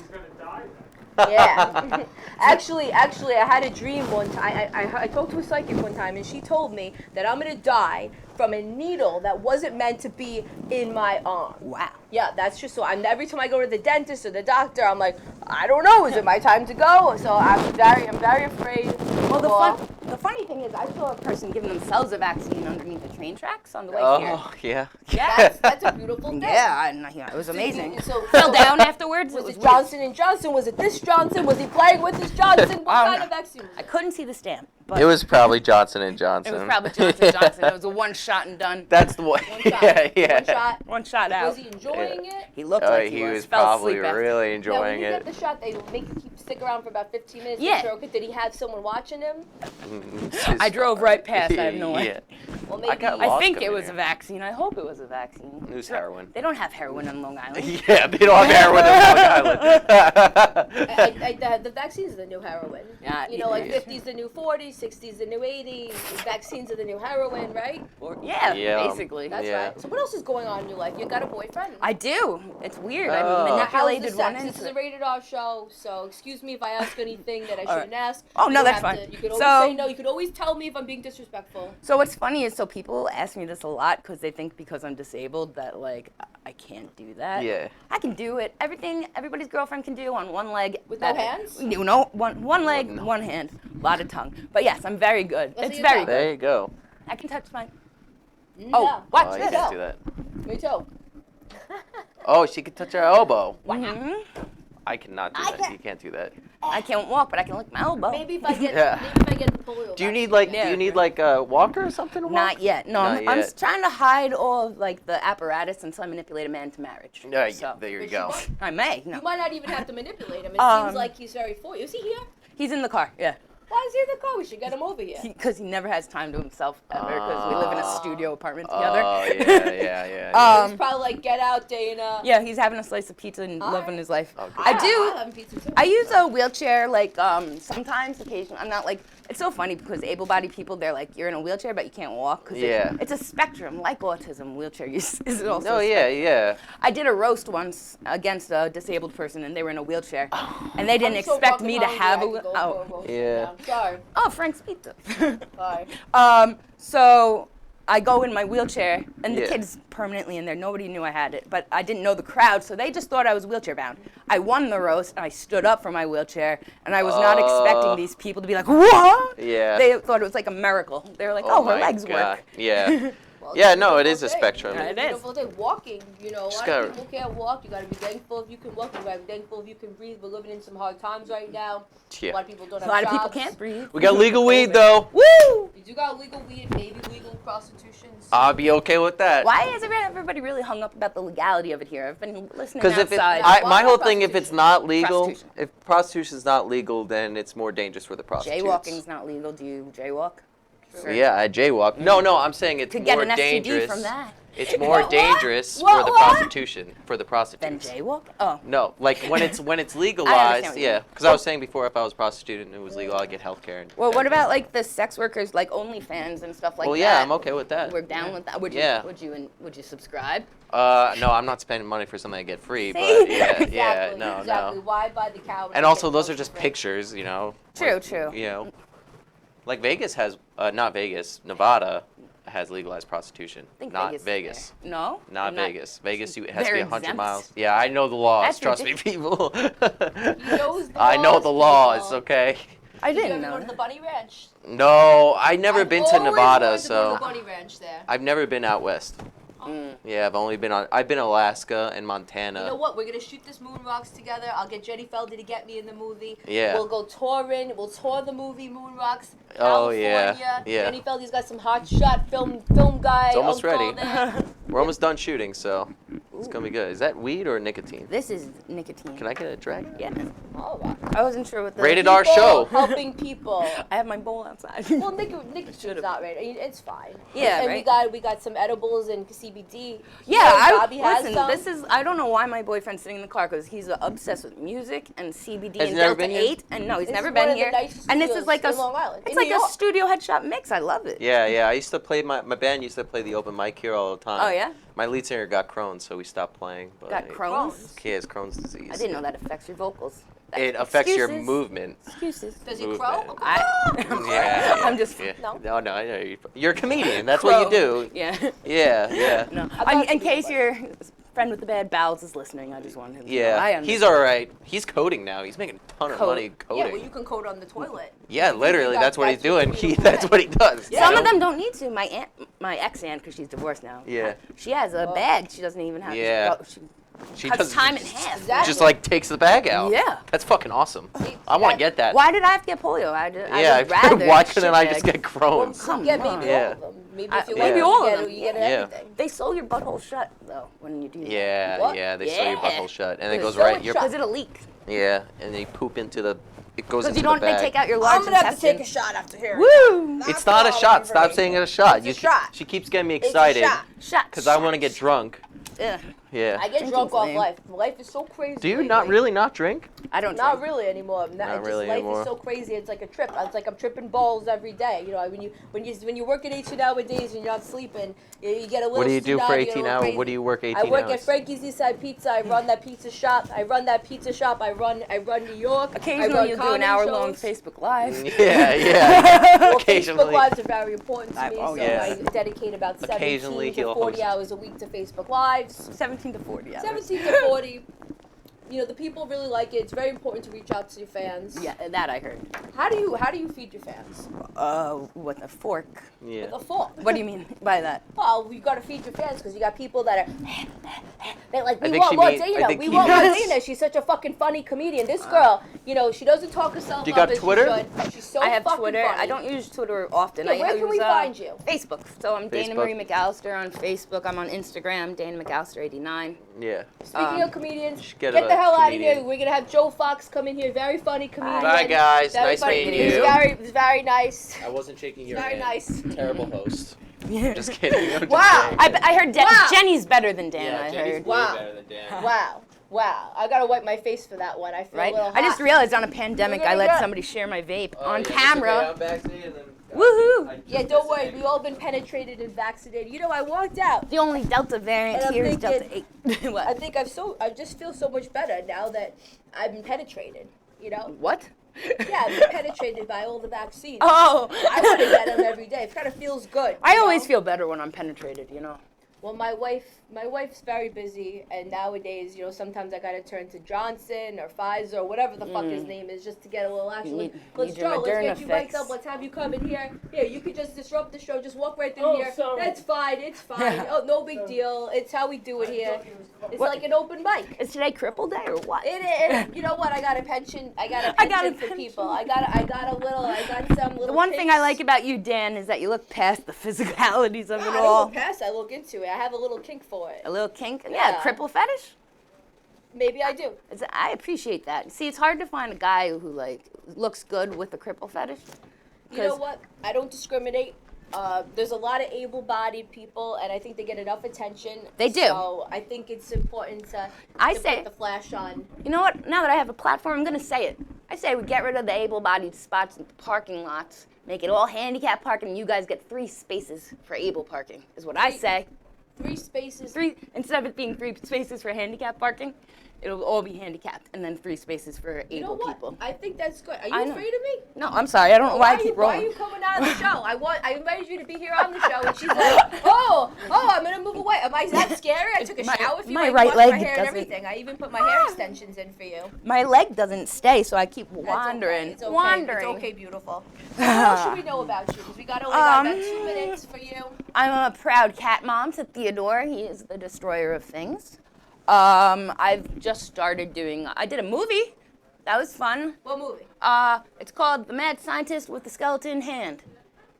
actually, I had a dream one time. I talked to a psychic one time, and she told me that I'm gonna die from a needle that wasn't meant to be in my arm. Wow. Yeah, that's just so. Every time I go to the dentist or the doctor, I'm like, I don't know. Is it my time to go? So I'm very afraid. Well, the funny thing is, I saw a person giving themselves a vaccine underneath the train tracks on the way here. Oh yeah. Yeah. That's a beautiful thing. Yeah, it was amazing. So, Fell down afterwards. Was it was it Johnson and Johnson? Was it this Johnson? Was he playing with this Johnson? What I don't kind know. of vaccine was I it? couldn't see the stamp, but It was probably Johnson and Johnson. it was probably Johnson Johnson. It was a one shot and done. That's the one. One shot. Yeah. One shot. One shot out. Was he enjoying it? He looked Oh, like he was Fell probably asleep after. really Now, when enjoying you it. get the shot, they make you stick around for about 15 minutes. Yeah. Make sure, okay, did he have someone watching him? I drove right past. I have no idea. Well, maybe. got I lost think coming it was here. a vaccine. I hope it was a vaccine. It was heroin. They don't have heroin on Long Island. Yeah, they don't have heroin in Long Island. The vaccines are the new heroin. Yeah, You know, like yeah. 50's the new 40, 60's the new 80. Vaccines are the new heroin, right? Yeah, Yeah. basically. That's Yeah. right. So what else is going on in your life? You got a boyfriend? I do. It's weird. Oh. I Now, how's the manipulated one sex? This is into a it. rated R show, so excuse me if I ask anything that I All right. shouldn't ask. Oh, no, You that's have fine. to- you could always So- say no. You could always tell me if I'm being disrespectful. So what's funny is, so people ask me this a lot because they think because I'm disabled that like I can't do that. Yeah. I can do it. Everything everybody's girlfriend can do on one leg. With no that- hands? You know, one leg, No. one hand, a lot of tongue. But yes, I'm very good. Let's It's see your very tongue. good. There you go. I can touch mine. Yeah. Oh, watch Oh, you this. can't do that. Me too. Oh, she could touch her elbow. Mhm. I cannot do I that. can't- You can't do that. I can't walk, but I can lick my elbow. Maybe if I get Yeah. the polio. Do you vaccine. need like Yeah. do you need like a walker or something to walk? Not yet. No, Not I'm yet. trying to hide all of like the apparatus until I manipulate a man to marriage. Yeah, So, there you But go. I may. No. You might not even have to manipulate him. It Um, seems like he's very for you. Is he here? He's in the car. Yeah. Why is he in the car? We should get him over here. Because he never has time to himself ever, because we live in a studio apartment together. Oh, yeah. He's probably like, get out, Dana. Yeah, he's having a slice of pizza and loving his life. Okay. I I'm pizza too. I use a wheelchair, like, sometimes, occasionally. I'm not, like, it's so funny because able-bodied people, they're like, you're in a wheelchair, but you can't walk. 'Cause Yeah. it's a spectrum, like autism. Wheelchair use is also Oh, a yeah, spectrum. yeah. I did a roast once against a disabled person, and they were in a wheelchair. And they didn't I'm so expect fucking me to hungry, have I a could go oh. for a roast Yeah. right now. Sorry. Oh, Frank's Pizza. Sorry. So I go in my wheelchair, and the Yeah. kid's permanently in there. Nobody knew I had it, but I didn't know the crowd, so they just thought I was wheelchair bound. I won the roast, and I stood up from my wheelchair, and I was not expecting these people to be like, what? Yeah. They thought it was like a miracle. They were like, oh, her my legs God. work. Yeah. Well, Yeah, it's no, it beautiful is a day. spectrum. Yeah, it It's a is. beautiful day. Walking, a lot Just of gotta- people can't walk. You gotta be thankful if you can walk. You gotta be thankful if you can breathe. We're living in some hard times right now. Yeah. A lot of people don't A have lot of people jobs. can't breathe. We got legal weed, COVID. though. Woo! You do got legal weed, maybe legal prostitution. I'll be okay with that. Why is everybody really hung up about the legality of it here? I've been listening Because if outside. my whole thing, if it's not legal, Prostitution. if prostitution's not legal, then it's more dangerous for the prostitutes. Jaywalking's not legal. Do you jaywalk? Yeah, I jaywalk. No, I'm saying it's Could get more an STD dangerous. from that. It's more What? dangerous What? for the What? prostitution, for the Then prostitutes. jaywalk? Oh. No, like when it's what legalized, you yeah. mean. Because I was saying before, if I was a prostitute and it was legal, I'd get health care. Well, what about like the sex workers, like OnlyFans and stuff like Well, that? yeah, I'm okay with that. We're down with that. Would you? Yeah. Would you subscribe? No, I'm not spending money for something I get free. But See? yeah, Exactly, yeah, no, exactly. no. Why buy the cow? when And you also, get those the are just milk? pictures, you know. True, Like, true. You know, like Vegas has, not Vegas, Nevada has legalized prostitution. I think Not Vegas. is Vegas. there. No. Not They're Vegas. Vegas, it has to they're be 100 exempt. miles. Yeah, I know the laws. That's Trust me, people. He knows the I know laws, the laws. people. Okay. I Did you didn't ever know. go to the Bunny Ranch? No, I've never I've been to always Nevada, wanted to go to so the Bunny Ranch there. I've never been out west. Mm. Yeah, I've been Alaska and Montana. You know what? We're gonna shoot this Moon Rocks together. I'll get Jenny Felder to get me in the movie. Yeah. We'll go touring. We'll tour the movie Moon Rocks. Oh, California. yeah, yeah. Jenny Felder's got some hot shot film guy. It's almost uncle ready. there. We're almost done shooting, so it's gonna be good. Is that weed or nicotine? This is nicotine. Can I get a drag? Yeah. All right. I wasn't sure what the. Rated R People show. helping people. I have my bowl outside. Well, nicotine's not right. I mean, it's fine. Yeah, and right. we got some edibles and CBD. Yeah, Bobby has listen. some. This is. I don't know why my boyfriend's sitting in the car because he's obsessed with music and CBD Has and he never Delta been here? 8. And no, he's This never is one been of the here. nicest And this is studios like a. in Long Island, It's in like New a York. studio headshot mix. I love it. Yeah. I used to play my band used to play the open mic here all the time. Oh, yeah? My lead singer got Crohn's, so we stopped playing. But Got Crohn's. He has Crohn's disease. I didn't know that affects your vocals. It affects your Excuses. movement. Excuses. Does he movement. crow? Yeah. I'm just. Yeah. No. No, I know you're a comedian. That's what you do. Yeah. Yeah. No. thought In you case were your friend with the bad bowels is listening, I just wanted him to know. I Yeah. understand. He's all right. He's coding now. He's making a ton of money Yeah, coding. well, you can code on the toilet. Yeah, literally, that's what he's That's what doing. you do. That's what he does. Yeah. Some you of know? them don't need to. My ex-aunt, because she's divorced now. Yeah. She has a bag. She doesn't even have Yeah. She She cuts does time in half. Exactly. just like takes the bag out. Yeah. That's fucking awesome. See, I want to that- get that. Why did I have to get polio? I Yeah. would rather Why a couldn't shit I bag. just get Crohn's? Come Yeah, on. maybe Yeah. all of them. Maybe if you Yeah. like Maybe it, all you of get, them. you get Yeah. everything. They sew your butthole shut though when you do that. Yeah, What? yeah. They sew your Yeah. butthole shut, and it They goes sew right. it Your shut. Because it'll leak. yeah, and they poop into the. It goes Because into you don't. the bag. They take out your large I'm gonna have to take a intestine. shot after hearing. Woo! It's not a shot. Stop saying it's a shot. It's a shot. She keeps getting me It's a excited shot. Shut. because I want to get drunk. Ugh. Yeah. I get Drinking's drunk off lame. life. Life is so crazy. Do you lately. not really not drink? I don't. Not drink. really anymore. Not really life anymore. is so crazy. It's like a trip. It's like I'm tripping balls every day. You know, when you work at 18-hour days and you're not sleeping, you get a little. What do you do for tsunami, you get a 18 little hours? crazy. What do you work 18 I work hours? at Frankie's Eastside Pizza. I run that pizza shop. I run New York. I Occasionally run you'll do an comedy hour-long shows. Facebook Live. Yeah. Well, Facebook Occasionally. Lives are very important to me, Oh, so yeah. I dedicate about Occasionally 17 to he'll 40 host. hours a week to Facebook Lives. 17 to 40 hours. 17 to 40. You know, the people really like it. It's very important to reach out to your fans. Yeah, that I heard. How do you feed your fans? With a fork. Yeah. With a fork. What do you mean by that? Well, you got to feed your fans because you got people that are. They're like, I we think want she more mean- I Dana. think We he want more means- Dana. She's such a fucking funny comedian. This girl, you know, she doesn't talk herself Do you up got as Twitter? she should. She's so I have fucking Twitter. funny. I don't use Twitter often. Yeah, I where use, can we find you? Facebook. So I'm Dana Facebook. Marie McAllister on Facebook. I'm on Instagram, Dana McAllister 89. Yeah. Speaking of comedians, Get get a- the hell out of here. Comedian. We're gonna have Joe Fox come in here. Very funny comedian. Bye, guys. Very Nice funny. meeting He's you. very nice. I wasn't shaking your Very hand. nice. Terrible host. Just kidding. I'm just Wow. kidding. I heard Wow. Jenny's better than Dan. Yeah, I Jenny's heard. way Wow. better than Dan. Wow. I gotta wipe my face for that one. I feel Right? a little hot. I just realized on a pandemic, We're I gonna let go. somebody share my vape Oh, on yeah, camera. it's okay, I'm vaccinated and Woohoo. I just Yeah, don't worry. vaccinated. We've all been penetrated and vaccinated. You know, I walked out. The only Delta variant And I'm here is thinking- Delta 8. What? I think I just feel so much better now that I've been penetrated. You know? What? Yeah, I've been penetrated by all the vaccines. Oh. I want to get them every day. It kind of feels good. I you always know? feel better when I'm penetrated, you know. Well, my wife's very busy, and nowadays, you know, sometimes I gotta turn to Johnson or Pfizer or whatever the fuck his name is, just to get a little action. need Let's your Joe, let's Moderna get you mic'd fix. up. Let's have you come in here. Yeah, you could just disrupt the show. Just walk right through here. sorry. That's fine. It's fine. Oh, no big deal. It's how we do it here. It's like an open mic. Is today cripple day or what? It is. You know what? I got a pension. I got a I pension got a for pension. people. I got some little. The one thing I kinks. like about you, Dan, is that you look past the physicalities of No, it I don't all. look past. I look into it. I have a little kink for it. A little kink. Yeah, Yeah. cripple fetish. Maybe I do. I appreciate that. See, it's hard to find a guy who like looks good with a cripple fetish. You know 'Cause- what? I don't discriminate. There's a lot of able-bodied people, and I think they get enough attention. They do. So I think it's important to I say- put the flash on. You know what? Now that I have a platform, I'm gonna say it. I say we get rid of the able-bodied spots in the parking lots, make it all handicap parking, and you guys get 3 spaces for able parking. Is what I say. 3 spaces. 3 instead of it being 3 spaces for handicap parking, it'll all be handicapped, and then 3 spaces for You know able what? people. I think that's good. Are you I know. afraid of me? No, I'm sorry. I don't know why I keep Why are rolling. you coming out of the show? I invited you to be here on the show, and she's like, oh, I'm gonna move away. Am I that scary? I took a My- shower for you. my I right washed leg my hair and doesn't- everything. I even put my hair extensions in for you. My leg doesn't stay, so I keep That's wandering. Okay. It's okay. Wandering. It's okay, beautiful. So what else should we know about you? Because we only got about 2 minutes for you. I'm a proud cat mom to Theodore. He is the destroyer of things. I've just started I did a movie. That was fun. What movie? It's called The Mad Scientist with the Skeleton Hand.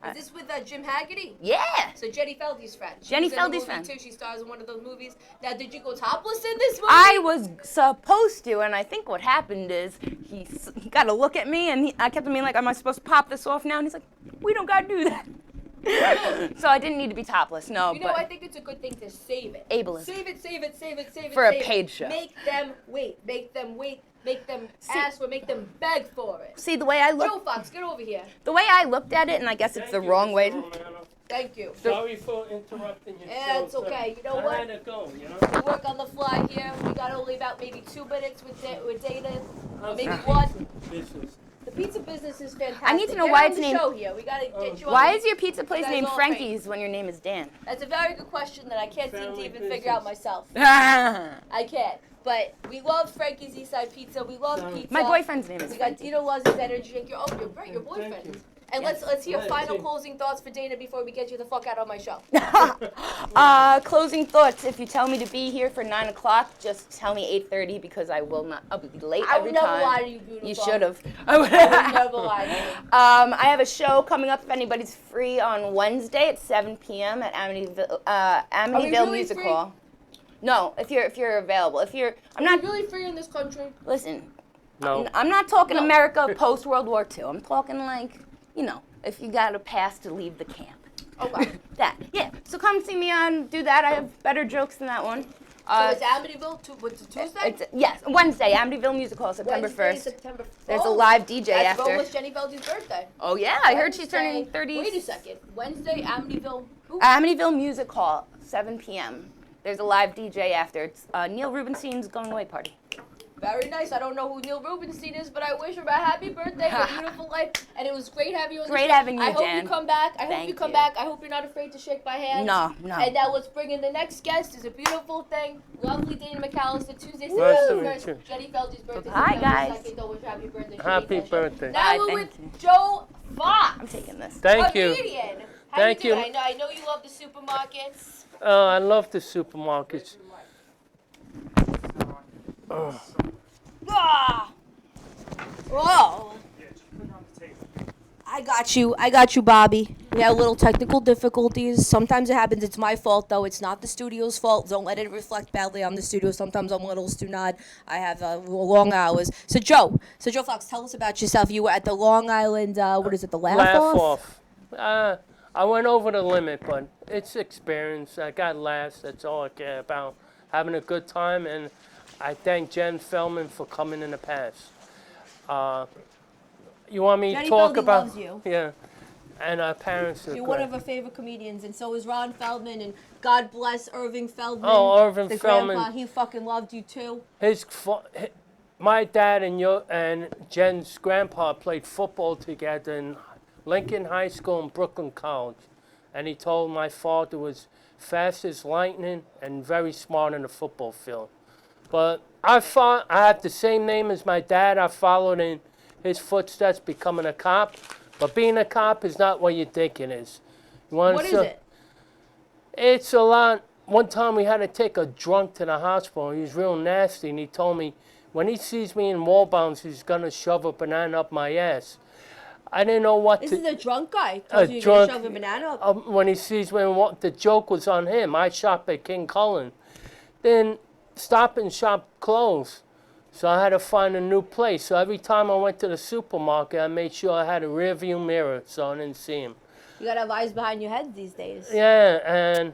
Is this with Jim Haggerty? Yeah. So Jenny Feldy's friend. She Jenny was in the Feldy's movie friend. Too. She stars in one of those movies. Now, did you go topless in this movie? I was supposed to, and I think what happened is he got to look at me, and I kept being like, am I supposed to pop this off now? And he's like, we don't got to do that. So I didn't need to be topless, no. You know, but I think it's a good thing to save it. Ableism. Save it. For a save it. paid show. Make them wait. Make them ask for. Make them beg for it. See, the way I Joe look, Fox, get over here. the way I looked at it, and I guess it's the wrong way. Thank you. Sorry for interrupting your Yeah, show, it's sir. okay. You know I what? had to go, you know? We work on the fly here. We got only about maybe 2 minutes with Dana. How's Maybe the 1. business? The pizza business is fantastic. I need to know Get why on it's the named- show here. We gotta get you on. Why the- is your pizza place guys named all Frankie's when your name is Dan? That's a very good question that I can't seem to Family even figure out business. myself. My I can't. But we love Frankie's Eastside Pizza. We love Sorry. pizza. boyfriend's name is We got Frankie. Dino loves his energy drink. You're right, your Thank boyfriend. you. And let's hear Yeah, final too. closing thoughts for Dana before we get you the fuck out of my show. Closing thoughts. If you tell me to be here for 9 o'clock, just tell me 8:30 because I will not. I'll be late I every would never time. lie to you, beautiful. You should have. I would never lie to you. I have a show coming up if anybody's free on Wednesday at 7 p.m. at Amityville really Music free? Hall. No, if you're available. If you're, I'm Are not. you really free in this country? Listen, No. I'm not talking No. America post World War II. I'm talking like, if you got a pass to leave the camp. Okay. That, yeah. So come see me on. Do that. I have better jokes than that one. So it's Amityville, what's it, Tuesday? Yes, Wednesday, Amityville Music Hall, September Wednesday, 1st. September 1st. There's a live DJ That's after. almost Jenny Feldy's birthday. Oh yeah, I heard she's turning Wednesday- 30. Wait a second. Wednesday, Amityville. Who? Amityville Music Hall, 7 p.m. There's a live DJ after. It's Neil Rubenstein's going away party. Very nice. I don't know who Neil Rubenstein is, but I wish him a happy birthday, a beautiful life, and it was great having you on the Great show. having you, I hope Dan. you come back. I hope Thank you come you. back. I hope you're not afraid to shake my hand. No. And now let's bring in the next guest. Is a beautiful thing. Lovely Dana McAllister, Tuesday, Nice to September meet 1st. you. Jenny Feldy's birthday. Hi, September guys. 2nd. Don't wish happy birthday. She Happy ain't that shit. birthday. Now Bye, we're thank with you. Joe Fox. I'm taking this. Thank you. Comedian. How Thank you. you. Doing? I know you love the supermarkets. I love the supermarkets. Ah! Whoa. I got you, Bobby. We had little technical difficulties. Sometimes it happens. It's my fault, though. It's not the studio's fault. Don't let it reflect badly on the studio. Sometimes I'm a little do-not. I have long hours. So Joe Fox, tell us about yourself. You were at the Long Island, what is it, the Laugh Off? I went over the limit, but it's experience. I got laughs. That's all I care about. Having a good time, and I thank Jen Feldman for coming in the past. You want me to Jenny talk Feldman about? loves you. Yeah, and our parents are You're great. one of her favorite comedians, and so is Ron Feldman, and God bless Irving Feldman. Oh, Irving the Feldman. grandpa, he fucking loved you too. My dad and Jen's grandpa played football together in Lincoln High School and Brooklyn College, and he told my father was fast as lightning and very smart in the football field. But I had the same name as my dad. I followed in his footsteps, becoming a cop. But being a cop is not what you think it is. What is it? It's a lot. One time we had to take a drunk to the hospital. He was real nasty, and he told me when he sees me in wall bounds, he's gonna shove a banana up my ass. I didn't know what This to. is a drunk guy. Told you you're gonna shove a banana up. When he sees the joke was on him. I shop at King Cullen. Then Stop and Shop closed. So I had to find a new place. So every time I went to the supermarket, I made sure I had a rear view mirror so I didn't see him. You gotta have eyes behind your head these days. Yeah, and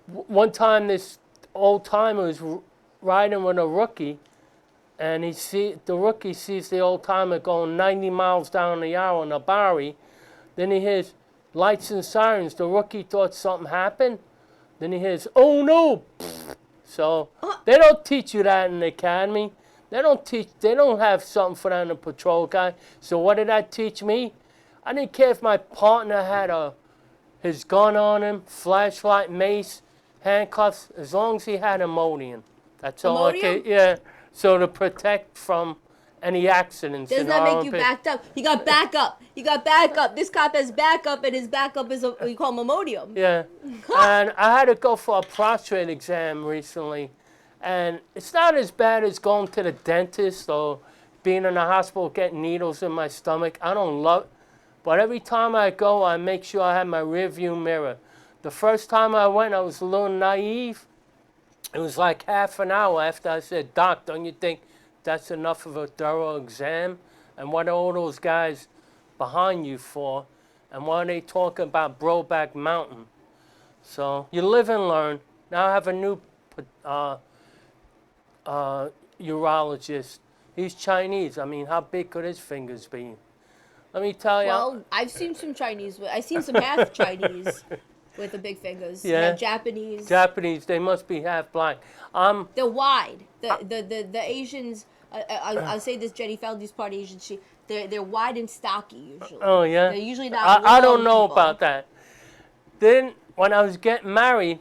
one time this old timer was riding with a rookie, and the rookie sees the old timer going 90 miles down the hour on a Barry. Then he hears lights and sirens. The rookie thought something happened. Then he hears, "Oh no!" So they don't teach you that in the academy. They don't have something for that in the patrol guy. So what did that teach me? I didn't care if my partner had his gun on him, flashlight, mace, handcuffs, as long as he had Imodium. That's all I could, yeah. So to protect from any accidents. Doesn't that make you backed up? You got backup. You got backup. This cop has backup, and his backup is we call him Imodium. Yeah. And I had to go for a prostate exam recently. And it's not as bad as going to the dentist or being in the hospital getting needles in my stomach. I don't love it. But every time I go, I make sure I have my rear view mirror. The first time I went, I was a little naive. It was like half an hour after I said, "Doc, don't you think that's enough of a thorough exam? And what are all those guys behind you for? And why are they talking about Brokeback Mountain?" So you live and learn. Now I have a new urologist. He's Chinese. I mean, how big could his fingers be? Let me tell you. Well, I've seen some Chinese. I've seen some half Chinese with the big fingers. Yeah. Japanese. Japanese, they must be half black. They're wide. The Asians. I'll say this: Jenny Feldman's part Asian. They're wide and stocky usually. Oh yeah. They're usually not. I don't long know people. about that. Then when I was getting married,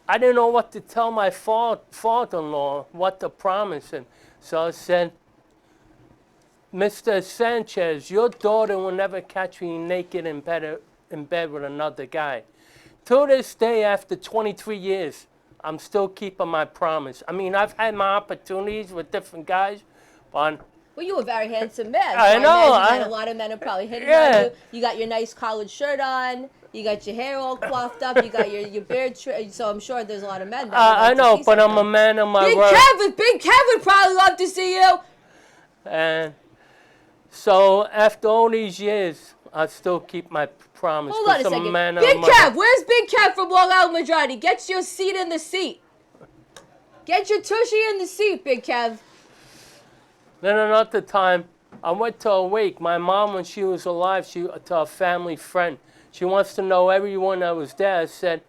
I didn't know what to tell my father-in-law, what to promise him. So I said, "Mr. Sanchez, your daughter will never catch me naked in bed with another guy." To this day, after 23 years, I'm still keeping my promise. I mean, I've had my opportunities with different guys, but Well, you were a very handsome man. So I know, imagine that a lot of men are probably hitting on you. You got your nice collared shirt on. You got your hair all coiffed up. You got your beard. So I'm sure there's a lot of men. That would like I know, to see but I'm something. a man of my Big word. Big Kev would probably love to see you. And so after all these years, I still keep my promise. Hold on a 'cause I'm second. man of Big my- Kev, where's Big Kev from Long Island Majority? Get your seat in the seat. Get your tushy in the seat, Big Kev. Then another time, I went to a wake. My mom, when she was alive, to a family friend. She wants to know everyone that was there. I said,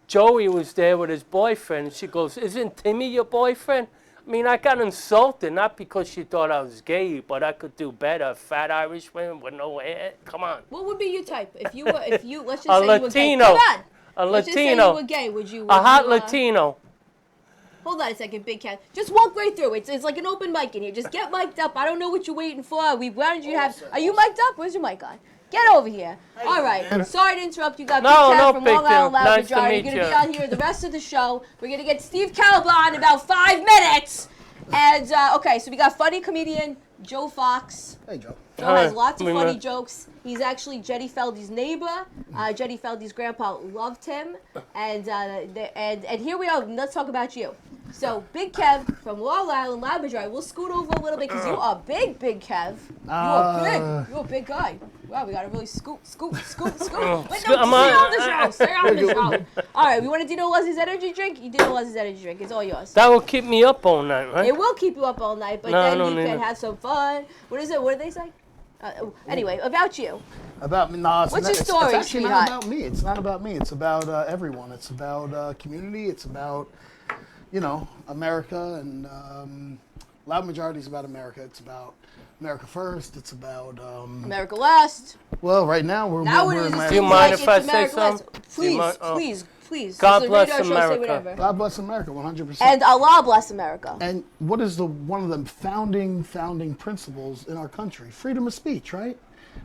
Joey was there with his boyfriend. And she goes, "Isn't Timmy your boyfriend?" I mean, I got insulted, not because she thought I was gay, but I could do better. Fat Irishman with no hair. Come on. What would be your type if you let's just A say you were gay? Latino. Come on. A Let's just say you Latino. were gay. Would you? A hot Latino. Hold on a second, Big Cat. Just walk right through. It's like an open mic in here. Just get mic'd up. I don't know what you're waiting for. We wanted you to have. Are you mic'd up? Where's your mic on? Get over here. All right. Sorry to interrupt. You got Big Cat from big Long Island deal. Loud Nice to Majority. meet You're going to you. be on here the rest of the show. We're going to get Steve Calabon in about 5 minutes. And, okay, so we got funny comedian Joe Fox. Hey, Joe. Joe has Hi. lots of We funny met. jokes. He's actually Jenny Feldy's neighbor. Jenny Feldy's grandpa loved him, and here we are. Let's talk about you. So, Big Kev from Long Island, Labrador. We'll scoot over a little bit because you are big, Big Kev. You are big. You're a big guy. Wow, we gotta really scoot. Wait, no, stay on the show. Stay on the show. All right, we want to Dino Leslie's energy drink. You Dino Leslie's energy drink. It's all yours. That will keep me up all night, right? It will keep you up all night, but No, I then don't you need can it. have some fun. What is it? What do they say? Anyway, about you. About me? No, it's What's not, your story, it's actually sweetheart? not about me. It's not about me. It's about everyone. It's about community. It's about, America, and loud majority is about America. It's about America first. It's about America last. well, right now we're Nowadays, in it my- Do you seems mind like if I it's say America last. something? Do you Please, mind? Oh. please. God This is a bless radio show, say America. whatever. God bless America, 100%. And Allah bless America. And what is one of the founding principles in our country? Freedom of speech, right?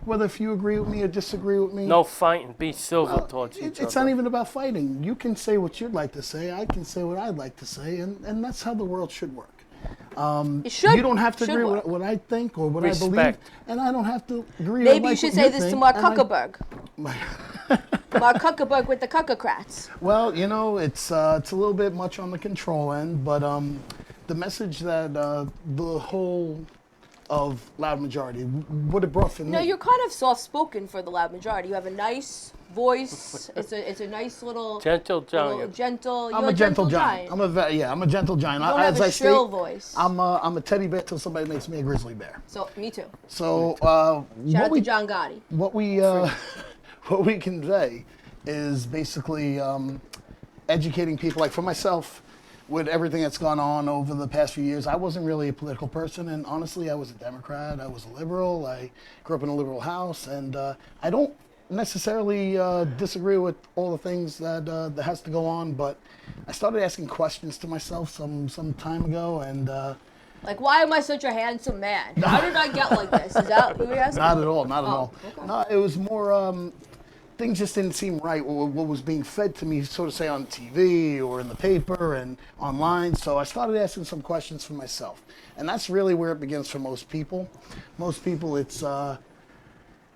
Whether if you agree with me or disagree with me. No fighting. Be civil towards each It's other. not even about fighting. You can say what you'd like to say. I can say what I'd like to say, and that's how the world should work. It should. You don't have to should agree work. with what I think or what I believe, Respect. and I don't have to agree. or Maybe you like should what say this to think, Mark and I- Zuckerberg. Mark Zuckerberg with the Cuckocrats. Well, it's a little bit much on the control end, but the message that the whole of loud majority, what it brought for No, me. you're kind of soft-spoken for the loud majority. You have a nice voice. It's a nice little Gentle little giant. gentle. I'm You're a gentle giant. I'm a gentle giant. You don't have As a I shrill state, voice. I'm a teddy bear till somebody makes me a grizzly bear. So me too. So Shout what out we to John Gotti. what we what we convey is basically educating people. Like for myself, with everything that's gone on over the past few years, I wasn't really a political person, and honestly, I was a Democrat. I was a liberal. I grew up in a liberal house, and I don't necessarily disagree with all the things that has to go on. But I started asking questions to myself some time ago, and. Like, why am I such a handsome man? How did I get like this? Is that what you're asking? Not at all. Not at all. okay. No, it was more. Things just didn't seem right. What was being fed to me, so to say, on TV or in the paper and online. So I started asking some questions for myself, and that's really where it begins for most people. Most people, it's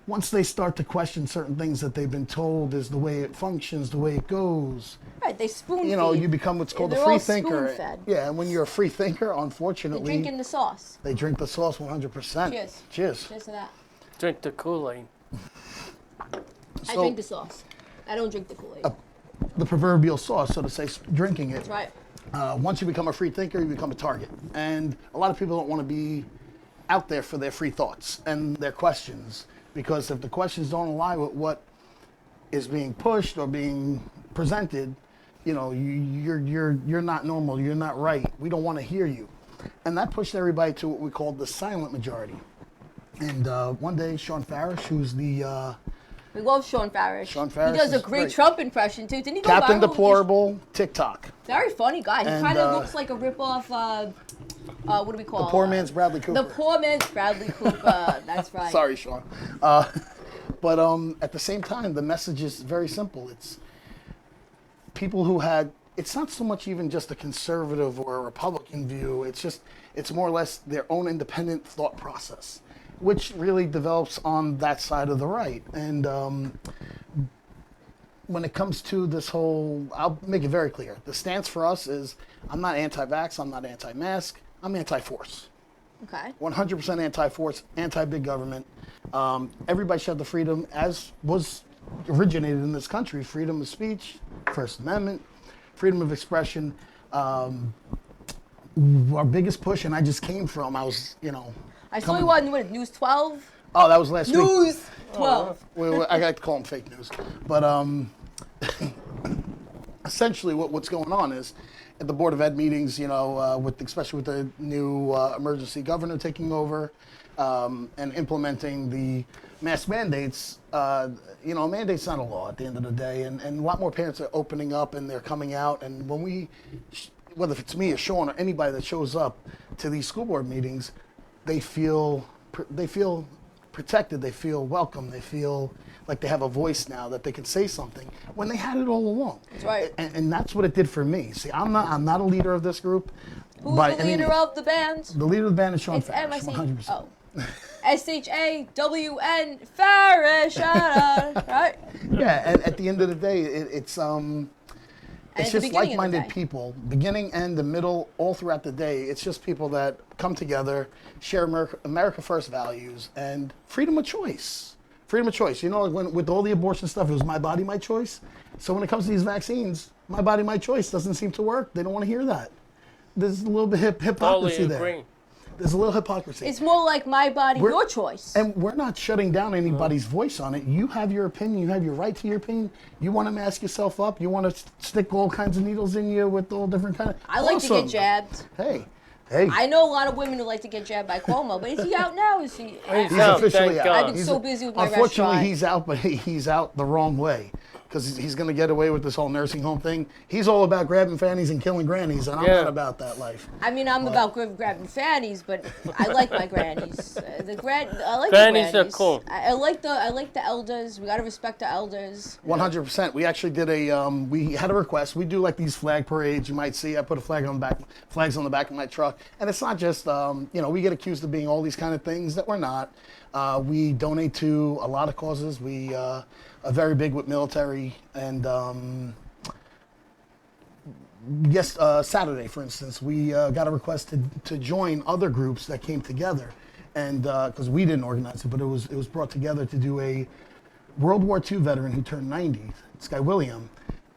once they start to question certain things that they've been told is the way it functions, the way it goes. Right, they spoon You feed. become what's called They're a free all thinker. spoon-fed. Yeah, and when you're a free thinker, They're unfortunately, drinking the sauce. they drink the sauce 100%. Cheers. Cheers. Cheers to that. Drink the Kool-Aid. I drink the sauce. I don't drink the Kool-Aid. The proverbial sauce, so to say, drinking it. That's right. Once you become a free thinker, you become a target. And a lot of people don't want to be out there for their free thoughts and their questions, because if the questions don't align with what is being pushed or being presented, you're not normal, you're not right. We don't want to hear you. And that pushed everybody to what we call the silent majority. And one day, Sean Farish, who's the We love Sean Farish. Sean Farish He does a is great great. Trump impression too. Didn't he go Captain viral with his- Deplorable TikTok. Very funny guy. He And, kind of looks like a ripoff. What do we call? The poor man's Bradley Cooper. The poor man's Bradley Cooper. That's right. Sorry, Sean. But at the same time, the message is very simple. It's people who had, it's not so much even just a conservative or a Republican view. It's more or less their own independent thought process, which really develops on that side of the right. And when it comes to this whole, I'll make it very clear. The stance for us is, I'm not anti-vax, I'm not anti-mask, I'm anti-force. Okay. 100% anti-force, anti-big government. Everybody should have the freedom, as was originated in this country, freedom of speech, First Amendment, freedom of expression. Our biggest push, and I just came from, I I saw you on what, News 12? Oh, that was last week. News 12. I like to call them fake news. But essentially what's going on is, at the Board of Ed meetings, especially with the new emergency governor taking over and implementing the mask mandates, mandate's not a law at the end of the day. And a lot more parents are opening up and they're coming out. And when whether it's me or Sean or anybody that shows up to these school board meetings, they feel protected, they feel welcome, they feel like they have a voice now, that they can say something when they had it all along. That's right. And that's what it did for me. See, I'm not a leader of this group. Who's by the any leader means. of the band? The leader of the band is Sean It's Farish, 100%. Oh. SHAWN Farish, right? Yeah, and at the end of the day, it's the just beginning of the like-minded day. people, beginning and the middle, all throughout the day. It's just people that come together, share America First values, and freedom of choice. Freedom of choice. You know, with all the abortion stuff, it was my body, my choice. So when it comes to these vaccines, my body, my choice doesn't seem to work. They don't want to hear that. There's a little bit hypocrisy Totally there. agree. There's a little hypocrisy. It's more like my body, We're- your choice. And we're not shutting down anybody's voice on it. You have your opinion. You have your right to your opinion. You want to mask yourself up. You want to stick all kinds of needles in you with all different kind of. I like to Awesome. get jabbed. Hey. I know a lot of women who like to get jabbed by Cuomo, but is he out now? Is he? He's He's out, officially thank out. God. I've been so busy with my Unfortunately, restaurant. he's out, but he's out the wrong way. Because he's going to get away with this whole nursing home thing. He's all about grabbing fannies and killing grannies, and I'm Yeah. not about that life. I mean, I'm about grabbing fannies, but I like my grannies. I like Grannies the are grannies. cool. I like the elders. We gotta respect the elders. 100%. We actually did we had a request. We do like these flag parades. You might see I put a flags on the back of my truck. And it's not just, we get accused of being all these kind of things that we're not. We donate to a lot of causes. We are very big with military. And Saturday, for instance, we got a request to join other groups that came together. And because we didn't organize it, but it was brought together to do a World War II veteran who turned 90, this guy William,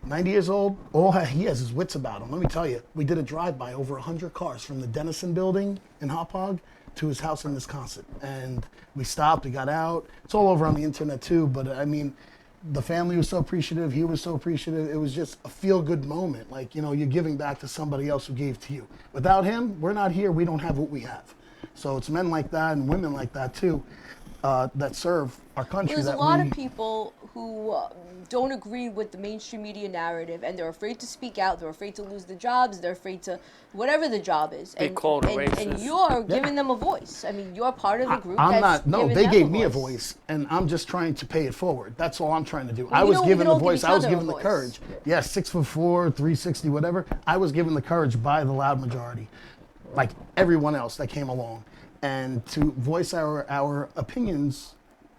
90 years old, all he has is wits about him. Let me tell you, we did a drive-by over 100 cars from the Dennison building in Hauppauge to his house in Wisconsin. And we stopped, we got out. It's all over on the internet too, but I mean, the family was so appreciative, he was so appreciative. It was just a feel-good moment. Like, you're giving back to somebody else who gave to you. Without him, we're not here, we don't have what we have. So it's men like that and women like that too that serve our country. There's a that lot we, of people who don't agree with the mainstream media narrative, and they're afraid to speak out. They're afraid to lose the jobs. They're afraid to whatever the job is. Be called a racist. And you're giving them a voice. I mean, you're part of the group. I'm that's not. No, giving they them gave me a voice, and I'm just trying to pay it forward. That's all I'm trying to do. I we was don't- we given the don't give voice. each I was other a given the voice. courage. Yeah, 6'4", 360, whatever. I was given the courage by the loud majority, like everyone else that came along, and to voice our opinions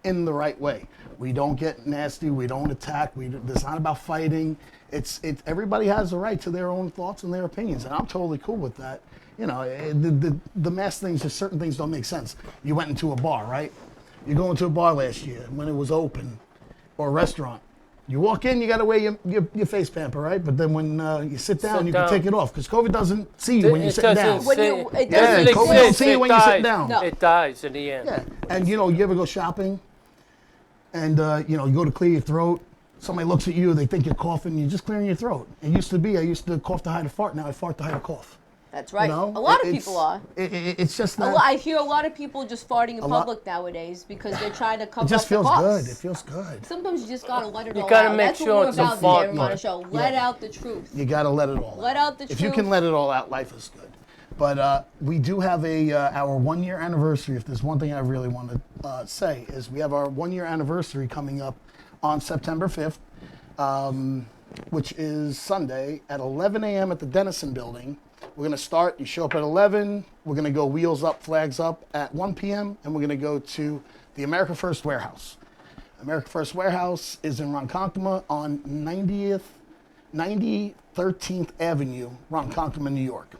in the right way. We don't get nasty. We don't attack. It's not about fighting. It's everybody has the right to their own thoughts and their opinions, and I'm totally cool with that. The mass things, just certain things don't make sense. You went into a bar, right? You go into a bar last year when it was open, or a restaurant. You walk in, you got to wear your face pamper, right? But then when you sit down, you can take it off because COVID doesn't see you when you're sitting down. When you- it Yeah, doesn't COVID exist. don't see you when you sit down. No. It dies in the end. Yeah, and you ever go shopping, and you go to clear your throat. Somebody looks at you, they think you're coughing. You're just clearing your throat. It used to be I used to cough to hide a fart. Now I fart to hide a cough. That's right. You know? A lot of It's- people are. It's just A that. I hear a lot of people just farting in A lot- public nowadays because they're trying to cover It just up the feels coughs. good. It feels good. Sometimes you just gotta let it You all gotta out. make That's sure what we're it's a about fart here on the noise. show. Yeah. Let out the truth. You got to let it all out. Let out the If you truth. can let it all out, life is good. But we do have our 1 year anniversary. If there's one thing I really want to say is we have our 1 year anniversary coming up on September 5th, which is Sunday at 11 a.m. at the Dennison building. We're going to start, you show up at 11. We're going to go wheels up, flags up at 1 p.m. And we're going to go to the America First Warehouse. America First Warehouse is in Ronkonkoma on 13th Avenue, Ronkonkoma, New York.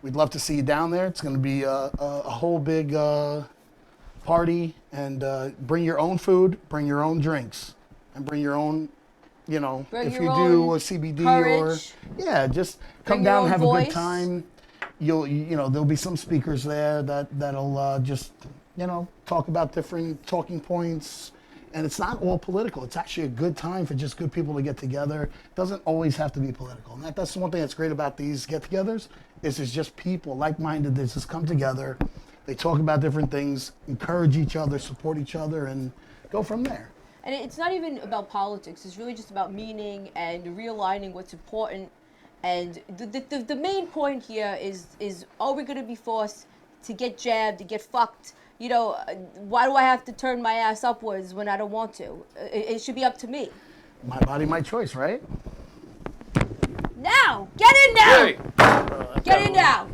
We'd love to see you down there. It's going to be a whole big party, and bring your own food, bring your own drinks, and bring your own, Bring if your you do own a CBD courage. just come Bring your down own and have a voice. good time. There'll be some speakers there that'll just talk about different talking points. And it's not all political. It's actually a good time for just good people to get together. It doesn't always have to be political. And that's the one thing that's great about these get-togethers is it's just people, like-minded, that just come together. They talk about different things, encourage each other, support each other, and go from there. And it's not even about politics. It's really just about meaning and realigning what's important. And the main point here is are we going to be forced to get jabbed, to get fucked? Why do I have to turn my ass upwards when I don't want to? It should be up to me. My body, my choice, right? Now, get in now! Get in now!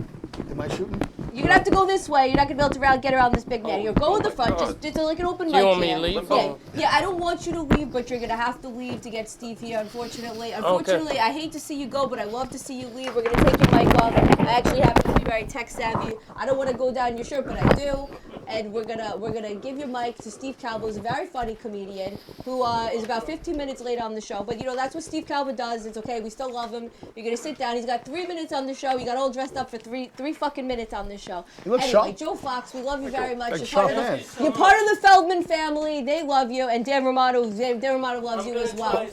Am I shooting? You're gonna have to go this way. You're not gonna be able to get around this big man. Here, go in the front. Just like an open Do mic you want me here. to leave? Yeah, yeah. I don't want you to leave, but you're gonna have to leave to get Steve here. Unfortunately, I hate to see you go, but I love to see you leave. We're gonna take your mic off. I actually happen to be very tech savvy. I don't want to go down your shirt, but I do. And we're gonna give your mic to Steve Calvo, who's a very funny comedian who is about 15 minutes late on the show. But you know that's what Steve Calvo does. It's okay. We still love him. You're gonna sit down. He's got 3 minutes on the show. You got all dressed up for three fucking minutes on the show. You look Anyway, sharp. Joe Fox, we love you very much. Like You're sharp part, hands. you're part of the Feldman family. They love you, and Dan Romano loves you as well.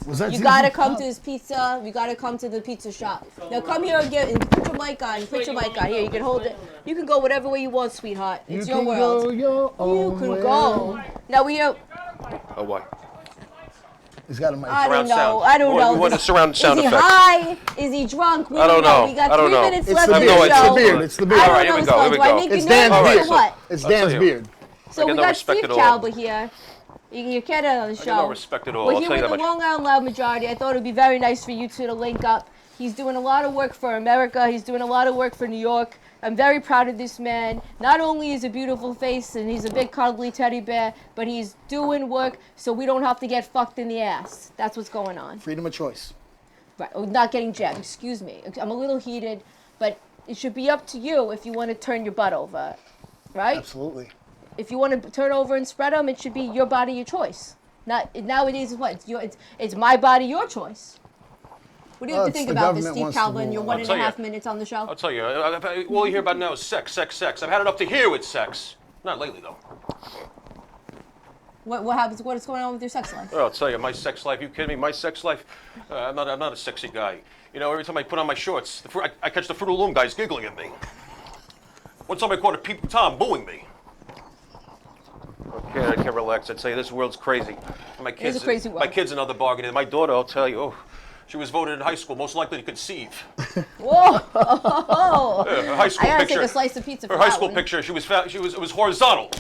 Was that You ZZ gotta come Top? to his pizza. You gotta come to the pizza shop. Now come here and put your mic on. Put your mic on. Here, you can hold it. You can go whatever way you want, sweetheart. It's your world. Go your You own can way. go. Now we are. Oh, why? He's got a mic. I don't Surround know. sound. I don't know. We want a surround sound Is he effect. high? Is he drunk? We I don't know. We got I don't 3 know. minutes It's left the in beard. the It's show. the beard. It's the beard. I don't All right, know. here we So go, here we do I go. make It's you Dan's nervous beard. or what? It's I'll tell Dan's you. beard. So I we get no got respect Steve at all. Calvo here. You can't on the show. I get no respect at all. We're I'll here tell you with that the much. Long Island Loud Majority. I thought it would be very nice for you two to link up. He's doing a lot of work for America. He's doing a lot of work for New York. I'm very proud of this man. Not only is he a beautiful face and he's a big cuddly teddy bear, but he's doing work so we don't have to get fucked in the ass. That's what's going on. Freedom of choice. Right. Oh, not getting jammed. Excuse me. I'm a little heated, but it should be up to you if you want to turn your butt over. Right? Absolutely. If you want to turn over and spread them, it should be your body, your choice. Not nowadays. It's what? It's my body, your choice. What do you have to It's think the about this, government Steve wants to Calvin? rule. Your I'll 1.5 tell minutes on the show. I'll tell you. All you hear about now is sex, sex, sex. I've had it up to here with sex. Not lately, though. What happens? What is going on with your sex life? Well, I'll tell you, my sex life. You kidding me? My sex life. I'm not a sexy guy. You know, every time I put on my shorts, I catch the Fruit of the Loom guys giggling at me. One time I caught a Peep Tom booing me. I can't relax. I'd say this world's crazy. And my kids, a crazy world. My kids, another bargain. And my daughter, I'll tell you, she was voted in high school most likely to conceive. Whoa! Her high school I gotta picture. take a slice of pizza for Her high that school one. picture. It was horizontal.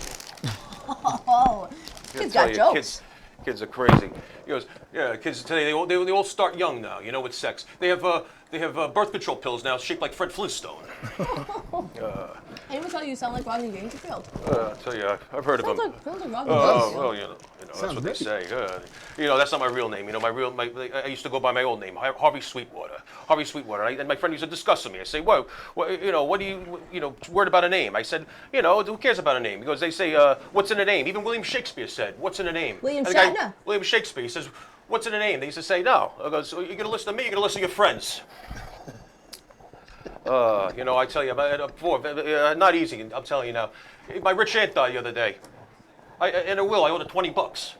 Oh, kids got jokes. Kids are crazy. He goes, yeah, kids today they all start young now. You know, with sex. They have birth control pills now shaped like Fred Flintstone. Anyone tell you sound like Rodney Dangerfield? I'll tell you, I've heard of Sounds him. like Rodney Oh, Dangerfield. well, you know that's Sounds what great. they say. You know, that's not my real name. You know, I used to go by my old name, Harvey Sweetwater. Harvey Sweetwater. And my friend used to discuss with me. I say, whoa, you know, what do you word about a name? I said, you know, who cares about a name? Because they say, what's in a name? Even William Shakespeare said, what's in a name? William And the guy- Shatner? William Shakespeare. He says, what's in a name? They used to say, no. I go, so you're going to listen to me, you're going to listen to your friends. You know, I tell you, not easy, I'm telling you now. My rich aunt died the other day. In a will, I owed her $20.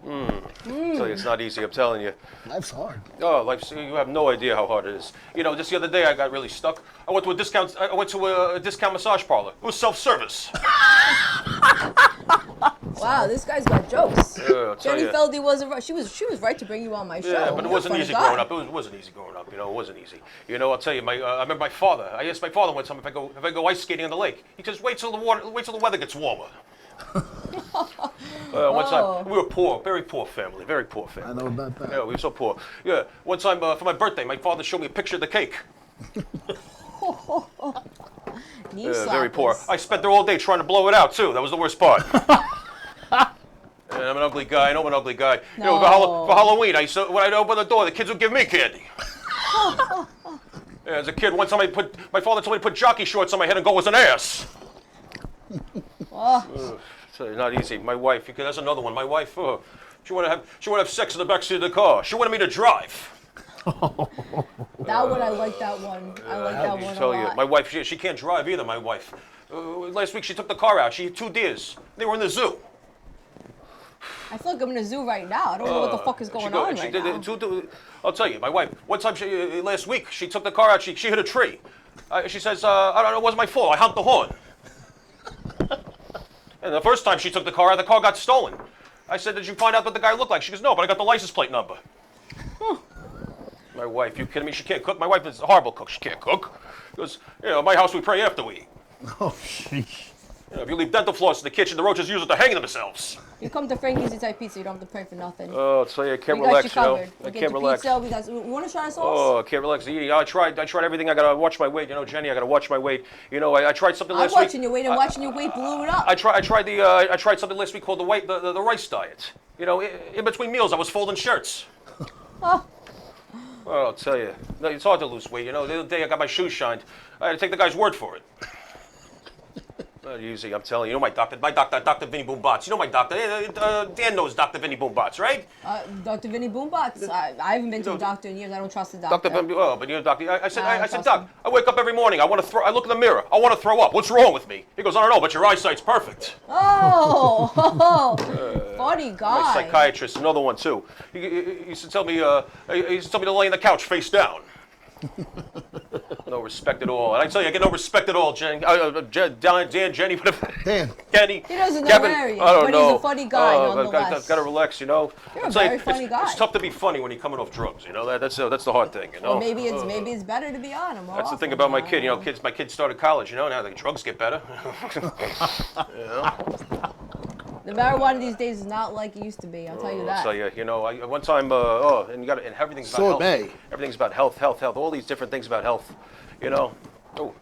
Tell you, it's not easy, I'm telling you. Life's hard. Oh, you have no idea how hard it is. You know, just the other day I got really stuck. I went to a discount massage parlor. It was self-service. Wow, this guy's got jokes. I'll tell Jenny you. Feldy wasn't right. She was right to bring you on my show. Yeah, but it You're a wasn't funny easy guy. growing up. It wasn't easy growing up. You know, it wasn't easy. You know, I'll tell you. I remember my father. I asked my father one time if I go ice skating on the lake. He says, wait till the weather gets warmer. One time, we were poor, very poor family, very poor family. I know about that. Yeah, we were so poor. Yeah, one time for my birthday, my father showed me a picture of the cake. Knee Very poor. slappers. I spent there all day trying to blow it out too. That was the worst part. And I'm an ugly guy. I know I'm an ugly guy. You know, for Halloween, when I'd open the door, the kids would give me candy. Yeah, as a kid, one time my father told me to put jockey shorts on my head and go as an ass. So not easy. My wife, that's another one. My wife, she wanted to have sex in the backseat of the car. She wanted me to drive. That one, I like that one. I like that one a Tell you, lot. my wife, she can't drive either. My wife. Last week she took the car out. She had 2 deers. They were in the zoo. I feel like I'm in a zoo right now. I don't know what the fuck is going on right now. I'll tell you, my wife. One time, last week, she took the car out. She hit a tree. She says, "I don't know. It wasn't my fault. I honked the horn." And the first time she took the car got stolen. I said, "Did you find out what the guy looked like?" She goes, "No, but I got the license plate number." My wife, you kidding me? She can't cook. My wife is a horrible cook. She can't cook. She goes, "You know, my house we pray after we eat." Oh, sheesh. You know, if you leave dental floss in the kitchen, the roaches use it to hang themselves. You come to Frankie's Italian Pizza, you don't have to pray for nothing. Oh, I'll tell you, I can't We got relax, you you know. covered. I We get can't your relax. pizza. You want to try the sauce? Oh, I can't relax. Yeah, I tried everything. I gotta watch my weight. You know, Jenny, I gotta watch my weight. You know, I tried something I'm last week. watching your weight and watching your weight blew it up. I tried something last week called the rice diet. You know, in between meals, I was folding shirts. Oh. Well, I'll tell you, no, it's hard to lose weight. You know, the other day I got my shoes shined. I had to take the guy's word for it. Not easy, I'm telling you. You know my doctor, Dr. Vinny Boombots. You know my doctor. Dan knows Dr. Vinny Boombots, right? Dr. Vinny Boombots. I haven't been to a doctor in years. I don't trust the doctor. But you know, doctor. I said, trust Doc, him. I wake up every morning. I look in the mirror. I want to throw up. What's wrong with me? He goes, I don't know, but your eyesight's perfect. Oh, funny My guy. psychiatrist, another one too. He used to tell me, to lay on the couch face down. No respect at all. And I tell you, I get no respect at all, Dan, Jenny, whatever. Dan. Kenny. He doesn't know Kevin, where he is, I don't but know. he's a funny guy nonetheless. Got to relax, you know. You're a It's like, very funny guy. It's tough to be funny when you're coming off drugs, you know. That's the hard thing, you know. Well, maybe it's better to be on him. That's the thing about my kid. You know, my kid started college. You know, now the drugs get better. You know? The marijuana these days is not like it used to be. I'll tell you that. So you know, one time, and everything's about So health. may. Everything's about health. All these different things about health. You know. Oh,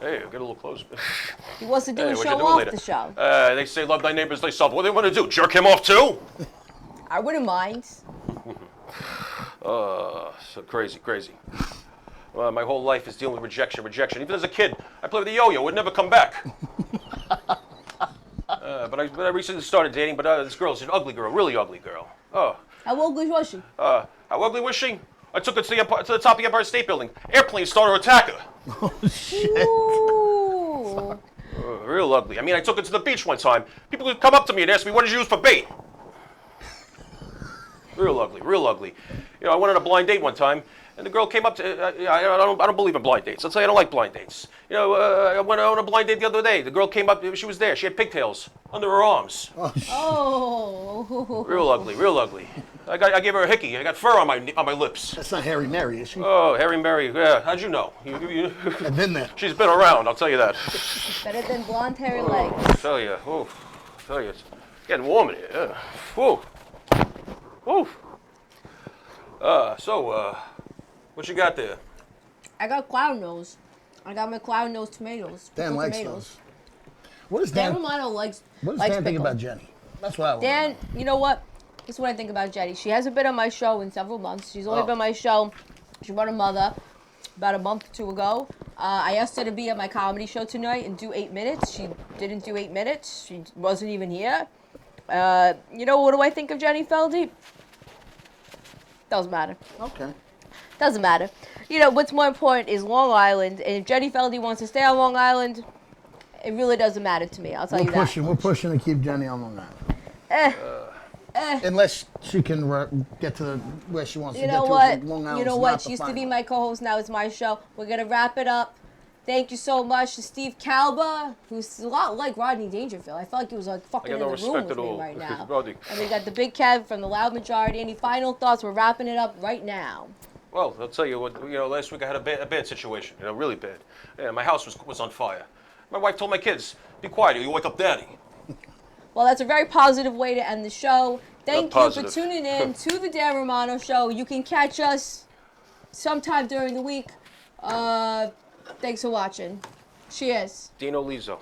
hey, get a little closer. He wants to do a What you show doing off later? the show. They say love thy neighbors thyself. What do they want to do? Jerk him off too? I wouldn't mind. So crazy. Well, my whole life is dealing with rejection. Even as a kid, I played with a yo-yo. It would never come back. But I recently started dating, but this girl's an ugly girl, really ugly girl. Oh. How ugly was she? How ugly was she? I took her to the top of the Empire State Building. Airplanes started to attack her. Oh, shit. Ooh. Real ugly. I mean, I took her to the beach one time. People would come up to me and ask me, what did you use for bait? Real ugly. You know, I went on a blind date one time, and the girl came up to, I don't believe in blind dates. I'll tell you, I don't like blind dates. You know, I went on a blind date the other day. The girl came up, she was there. She had pigtails under her arms. Oh. Real ugly. I gave her a hickey. I got fur on my lips. That's not Harry Mary, is she? Oh, Harry Mary. Yeah, how'd you know? I've been there. She's been around, I'll tell you that. Better than blonde hair legs. I'll tell you, it's getting warm in here. Yeah. Whoa. What you got there? I got clown nose. I got my clown nose tomatoes. Dan Pickled likes tomatoes. those. What does Dan Dan? Romano likes What does likes Dan think pickle. about Jenny? That's what I want. Dan, you know what? This is what I think about Jenny. She hasn't been on my show in several months. She's only Oh. been on my show. She brought her mother about a month or two ago. I asked her to be at my comedy show tonight and do 8 minutes. She didn't do 8 minutes. She wasn't even here. You know, what do I think of Jenny Feldy? Doesn't matter. Okay. Doesn't matter. You know, what's more important is Long Island. And if Jenny Feldy wants to stay on Long Island, it really doesn't matter to me. I'll tell you that. We're pushing to keep Jenny on Long Island. Unless she can get to where she wants You to know get what? to. Long Island's You know not what? the She used to be final. my co-host. Now it's my show. We're gonna wrap it up. Thank you so much to Steve Calba, who's a lot like Rodney Dangerfield. I felt like he was like fucking in no the room respect with at me all. right now. Rodney. And we got the Big Kev from the Loud Majority. Any final thoughts? We're wrapping it up right now. Well, I'll tell you what. You know, last week I had a bad situation. You know, really bad. Yeah, my house was on fire. My wife told my kids, "Be quiet, or you wake up Daddy." Well, that's a very positive way to end the show. Thank you for positive. tuning in to the Dan Romano Show. You can catch us sometime during the week. Thanks for watching. Cheers. Dino Lizzo.